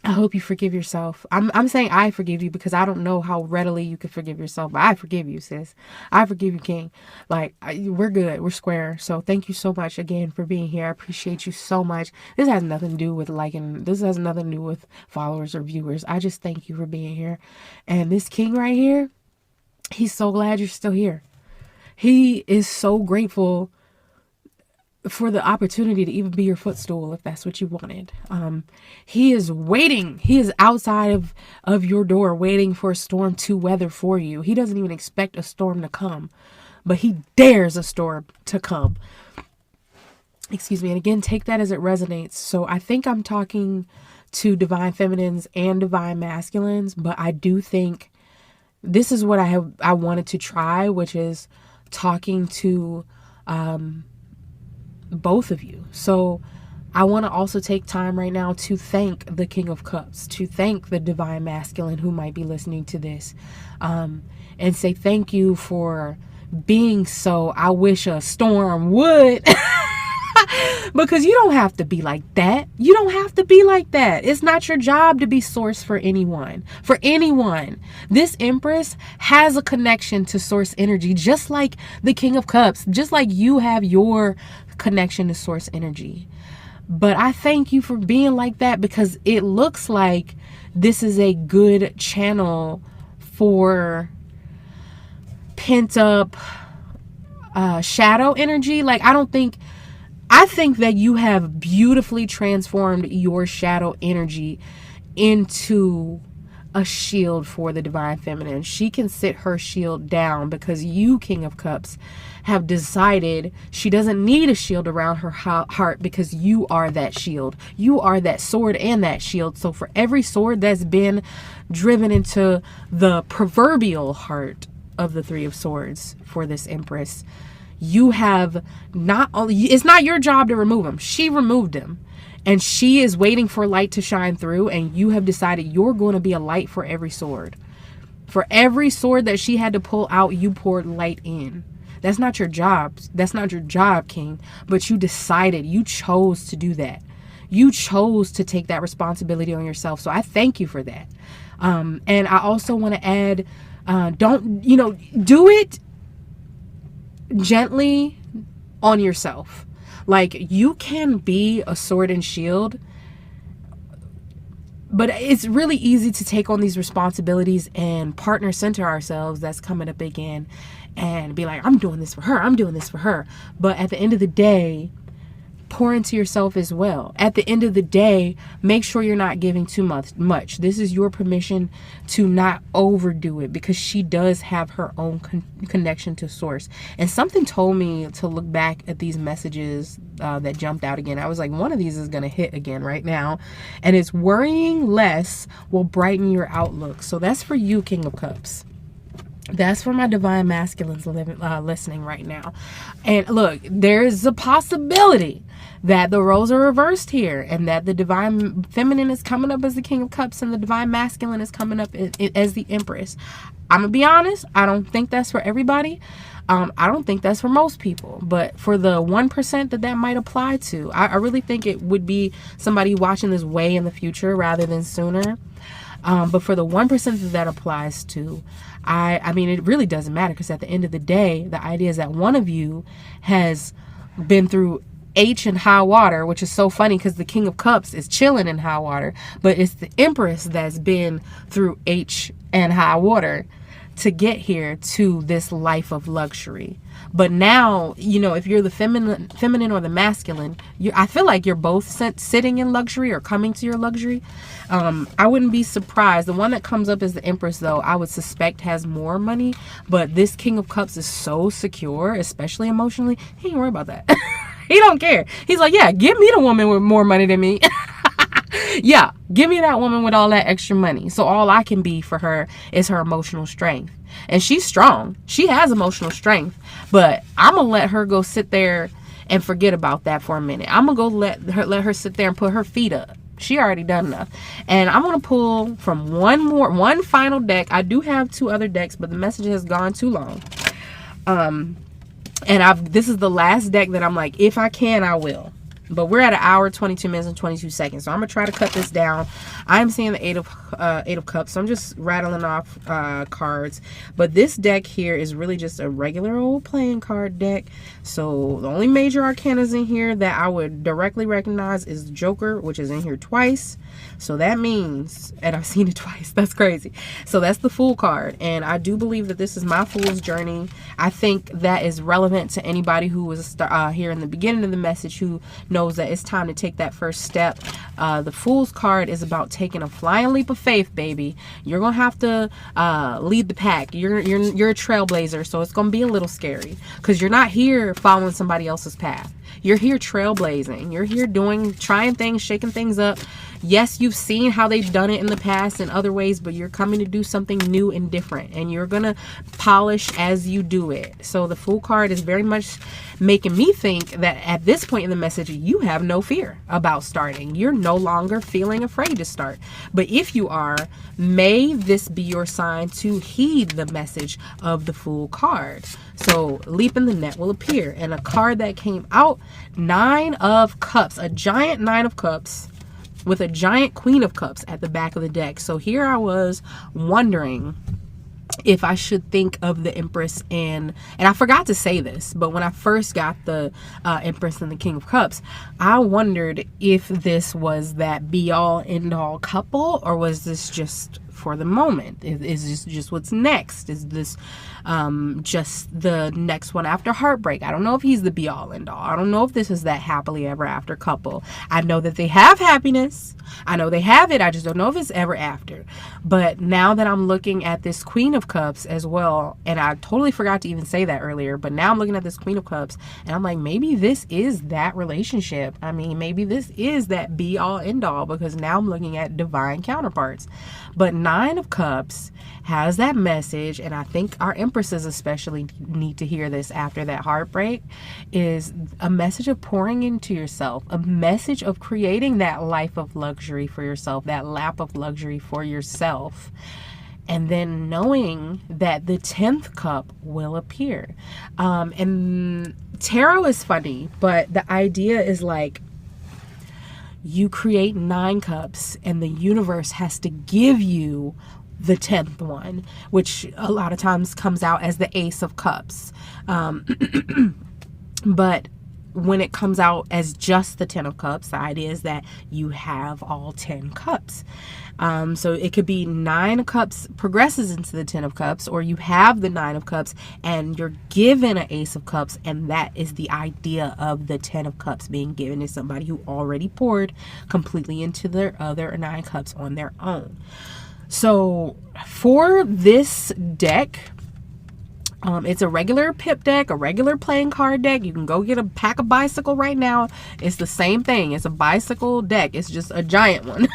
I hope you forgive yourself. I'm saying I forgive you because I don't know how readily you can forgive yourself, but I forgive you, sis. I forgive you, King. Like, we're good. We're square. So thank you so much again for being here. I appreciate you so much. This has nothing to do with liking. This has nothing to do with followers or viewers. I just thank you for being here. And this King right here, he's so glad you're still here. He is so grateful for the opportunity to even be your footstool, if that's what you wanted. He is waiting. He is outside of your door waiting for a storm to weather for you. He doesn't even expect a storm to come, but he dares a storm to come. Excuse me. And again, take that as it resonates. So I think I'm talking to divine feminines and divine masculines, but I do think this is what I wanted to try, which is talking to both of you. So I want to also take time right now to thank the King of Cups, to thank the divine masculine who might be listening to this, and say thank you for being so, I wish a storm would. Because you don't have to be like that. You don't have to be like that. It's not your job to be source for anyone. For anyone. This Empress has a connection to source energy, just like the King of Cups, just like you have your connection to source energy. But I thank you for being like that, because it looks like this is a good channel for pent up shadow energy. Like, I think that you have beautifully transformed your shadow energy into a shield for the divine feminine. She can sit her shield down because you, King of Cups, have decided she doesn't need a shield around her heart, because you are that shield. You are that sword and that shield. So for every sword that's been driven into the proverbial heart of the Three of Swords for this Empress, you have not only, it's not your job to remove them. She removed them, and she is waiting for light to shine through, and you have decided you're going to be a light for every sword. For every sword that she had to pull out, you poured light in. That's not your job. That's not your job, King. But you decided, you chose to do that. You chose to take that responsibility on yourself. So I thank you for that. And I also want to add, do it gently on yourself. Like, you can be a sword and shield, but it's really easy to take on these responsibilities and partner center ourselves. That's coming up again, and be like, I'm doing this for her. I'm doing this for her. But at the end of the day, pour into yourself as well. At the end of the day, make sure you're not giving too much. This is your permission to not overdo it, because she does have her own connection to source. And something told me to look back at these messages that jumped out again. I was like, one of these is going to hit again right now. And it's worrying less will brighten your outlook. So that's for you, King of Cups. That's for my divine masculines listening right now. And look, there's a possibility that the roles are reversed here, and that the divine feminine is coming up as the King of Cups and the divine masculine is coming up as the Empress. I'm gonna be honest, I don't think that's for everybody. I don't think that's for most people, but for the 1% that might apply to, I really think it would be somebody watching this way in the future rather than sooner. But for the 1% that applies to, I mean, it really doesn't matter, because at the end of the day, the idea is that one of you has been through H and high water, which is so funny because the King of Cups is chilling in high water, but it's the Empress that's been through H and high water to get here to this life of luxury. But now, if you're the feminine or the masculine, I feel like you're both sitting in luxury or coming to your luxury. I wouldn't be surprised. The one that comes up as the Empress, though, I would suspect has more money. But this King of Cups is so secure, especially emotionally. He ain't worry about that. He don't care. He's like, yeah, give me the woman with more money than me. Yeah, give me that woman with all that extra money. So all I can be for her is her emotional strength. And she's strong. She has emotional strength. But I'm going to let her go sit there and forget about that for a minute. I'm going to go let her sit there and put her feet up. She already done enough. And I'm going to pull from one final deck. I do have 2 other decks, but the message has gone too long. And this is the last deck that I'm like, if I can, I will. But we're at 1 hour, 22 minutes, and 22 seconds. So I'm going to try to cut this down. I'm seeing the Eight of Cups. So I'm just rattling off cards. But this deck here is really just a regular old playing card deck. So the only major arcanas in here that I would directly recognize is Joker, which is in here twice. So that means, and I've seen it twice. That's crazy. So that's the Fool card. And I do believe that this is my Fool's journey. I think that is relevant to anybody who was here in the beginning of the message who knows that it's time to take that first step. The Fool's card is about taking a flying leap of faith, baby. You're gonna have to lead the pack. You're a trailblazer, so it's gonna be a little scary because you're not here following somebody else's path. You're here trailblazing. You're here trying things, shaking things up. Yes, you've seen how they've done it in the past in other ways, but you're coming to do something new and different, and you're gonna polish as you do it. So the Fool card is very much making me think that at this point in the message, you have no fear about starting. You're no longer feeling afraid to start. But if you are, may this be your sign to heed the message of the Fool card. So leap in the net will appear. And a card that came out, 9 of Cups, a giant 9 of Cups with a giant Queen of Cups at the back of the deck. So here I was wondering if I should think of the Empress and I forgot to say this, but when I first got the Empress and the King of Cups, I wondered if this was that be-all end-all couple, or was this just for the moment? Is this just what's next? Is this just the next one after heartbreak? I don't know if he's the be-all end-all. I don't know if this is that happily ever after couple. I know that they have happiness. I know they have it. I just don't know if it's ever after. But now that I'm looking at this Queen of Cups as well, and I totally forgot to even say that earlier, but now I'm looking at this Queen of Cups and I'm like, maybe this is that relationship. I mean, maybe this is that be-all end-all, because now I'm looking at divine counterparts. But 9 of Cups has that message, and I think our Empresses especially need to hear this after that heartbreak, is a message of pouring into yourself, a message of creating that life of luxury for yourself, that lap of luxury for yourself. And then knowing that the 10th cup will appear. And tarot is funny, but the idea is like, you create 9 cups and the universe has to give you the 10th one, which a lot of times comes out as the Ace of Cups. But when it comes out as just the 10 of Cups, the idea is that you have all 10 cups. So it could be 9 of Cups progresses into the 10 of Cups, or you have the 9 of Cups and you're given an Ace of Cups, and that is the idea of the 10 of Cups being given to somebody who already poured completely into their other 9 cups on their own. So for this deck, it's a regular pip deck, a regular playing card deck. You can go get a pack of bicycle right now. It's the same thing. It's a bicycle deck. It's just a giant one.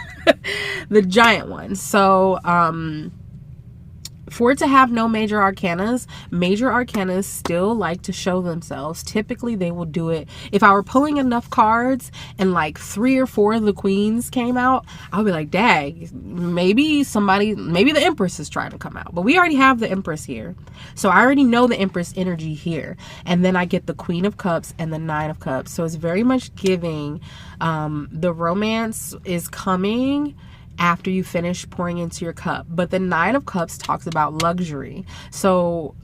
The giant one. So for it to have no major arcanas still like to show themselves. Typically they will do it. If I were pulling enough cards and like 3 or 4 of the queens came out, I'll be like, dag, maybe the Empress is trying to come out. But we already have the Empress here, so I already know the Empress energy here. And then I get the Queen of Cups and the 9 of Cups. So it's very much giving the romance is coming after you finish pouring into your cup. But the 9 of Cups talks about luxury. So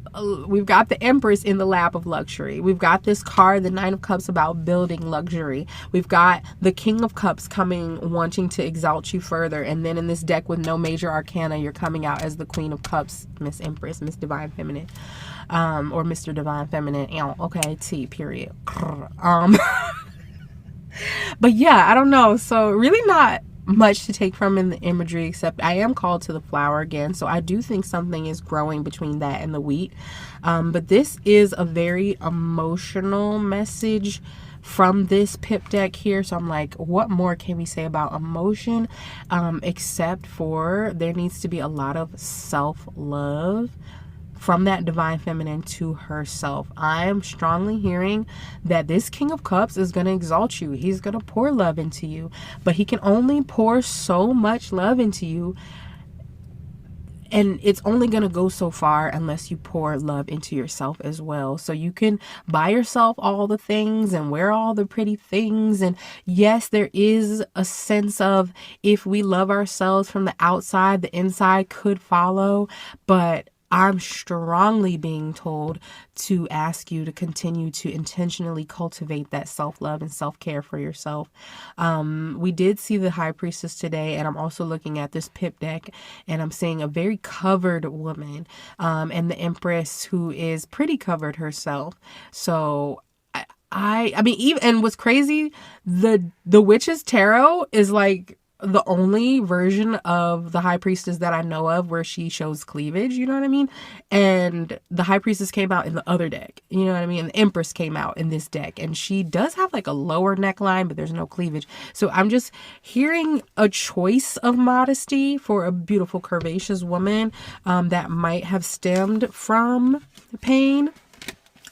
we've got the Empress in the lap of luxury. We've got this card, the 9 of Cups, about building luxury. We've got the King of Cups coming, wanting to exalt you further. And then in this deck with no major arcana, you're coming out as the Queen of Cups, Miss Empress, Miss Divine Feminine, or Mr. Divine Feminine. Okay, T, period. But yeah, I don't know. So really not much to take from in the imagery, except I am called to the flower again, so I do think something is growing between that and the wheat. But this is a very emotional message from this pip deck here. So I'm like, what more can we say about emotion, except for there needs to be a lot of self-love from that divine feminine to herself. I'm strongly hearing that this King of Cups is going to exalt you. He's going to pour love into you, but he can only pour so much love into you, and it's only going to go so far unless you pour love into yourself as well. So you can buy yourself all the things and wear all the pretty things. And yes, there is a sense of, if we love ourselves from the outside, the inside could follow. But I'm strongly being told to ask you to continue to intentionally cultivate that self-love and self-care for yourself. We did see the High Priestess today, and I'm also looking at this pip deck, and I'm seeing a very covered woman, and the Empress, who is pretty covered herself. So I mean, even, and what's crazy, the Witch's Tarot is like the only version of the High Priestess that I know of where she shows cleavage, you know what I mean? And the High Priestess came out in the other deck, you know what I mean? And the Empress came out in this deck, and she does have like a lower neckline, but there's no cleavage. So I'm just hearing a choice of modesty for a beautiful, curvaceous woman, that might have stemmed from pain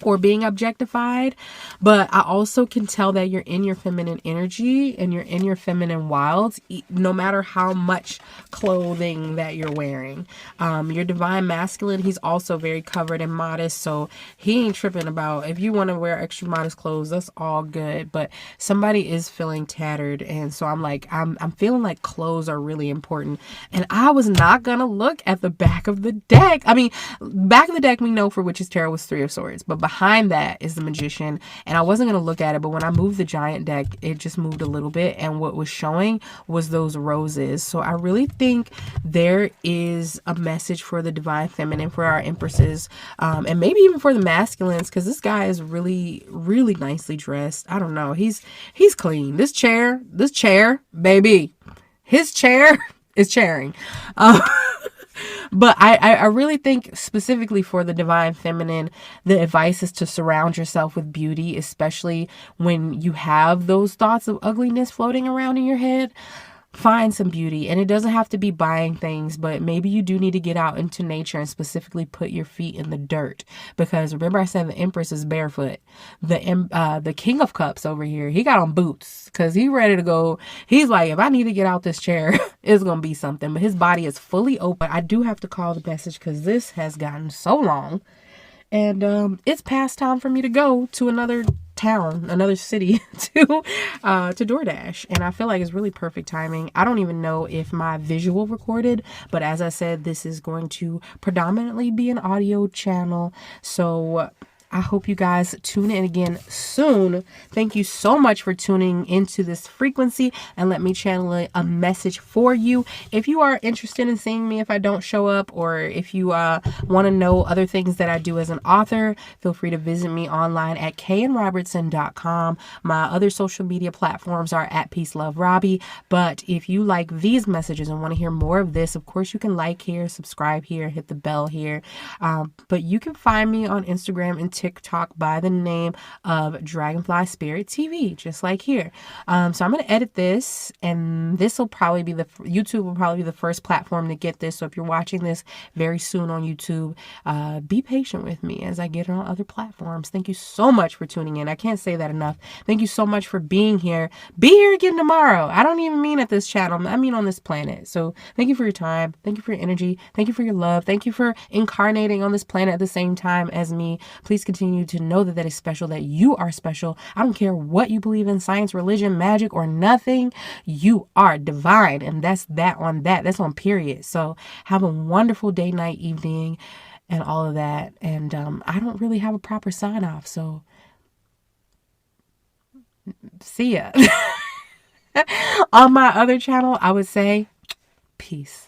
or being objectified. But I also can tell that you're in your feminine energy and you're in your feminine wilds, no matter how much clothing that you're wearing. Your divine masculine, he's also very covered and modest, so he ain't tripping about if you want to wear extra modest clothes. That's all good. But somebody is feeling tattered, and so I'm like, I'm feeling like clothes are really important. And I was not gonna look at the back of the deck. I mean, back of the deck we know for Witch's Tarot was Three of Swords, but behind that is the Magician, and I wasn't going to look at it, but when I moved the Giant deck, it just moved a little bit, and what was showing was those roses. So I really think there is a message for the divine feminine, for our Empresses, and maybe even for the masculines, because this guy is really, really nicely dressed. I don't know, he's clean. This chair, baby, his chair is chairing. But I really think specifically for the divine feminine, the advice is to surround yourself with beauty, especially when you have those thoughts of ugliness floating around in your head. Find some beauty, and it doesn't have to be buying things, but maybe you do need to get out into nature and specifically put your feet in the dirt, because remember I said the Empress is barefoot. The King of Cups over here, he got on boots because he ready to go. He's like, if I need to get out this chair, it's gonna be something. But his body is fully open. I do have to call the message because this has gotten so long, and it's past time for me to go to another town, another city to DoorDash, and I feel like it's really perfect timing. I don't even know if my visual recorded, but as I said, this is going to predominantly be an audio channel, so I hope you guys tune in again soon. Thank you so much for tuning into this frequency, and let me channel a message for you. If you are interested in seeing me if I don't show up, or if you want to know other things that I do as an author, feel free to visit me online at KNRobertson.com. My other social media platforms are at Peace Love Robbie. But if you like these messages and want to hear more of this, of course you can like here, subscribe here, hit the bell here. But you can find me on Instagram and TikTok by the name of Dragonfly Spirit TV, just like here. So I'm going to edit this, and this will probably be YouTube will probably be the first platform to get this. So if you're watching this very soon on YouTube, be patient with me as I get it on other platforms. Thank you so much for tuning in. I can't say that enough. Thank you so much for being here. Be here again tomorrow. I don't even mean at this channel. I mean on this planet. So thank you for your time. Thank you for your energy. Thank you for your love. Thank you for incarnating on this planet at the same time as me. Please continue to know that is special, that you are special. I don't care what you believe in, science, religion, magic, or nothing. You are divine, and that's on period. So have a wonderful day, night, evening, and all of that. And I don't really have a proper sign off, so see ya. On my other channel, I would say peace.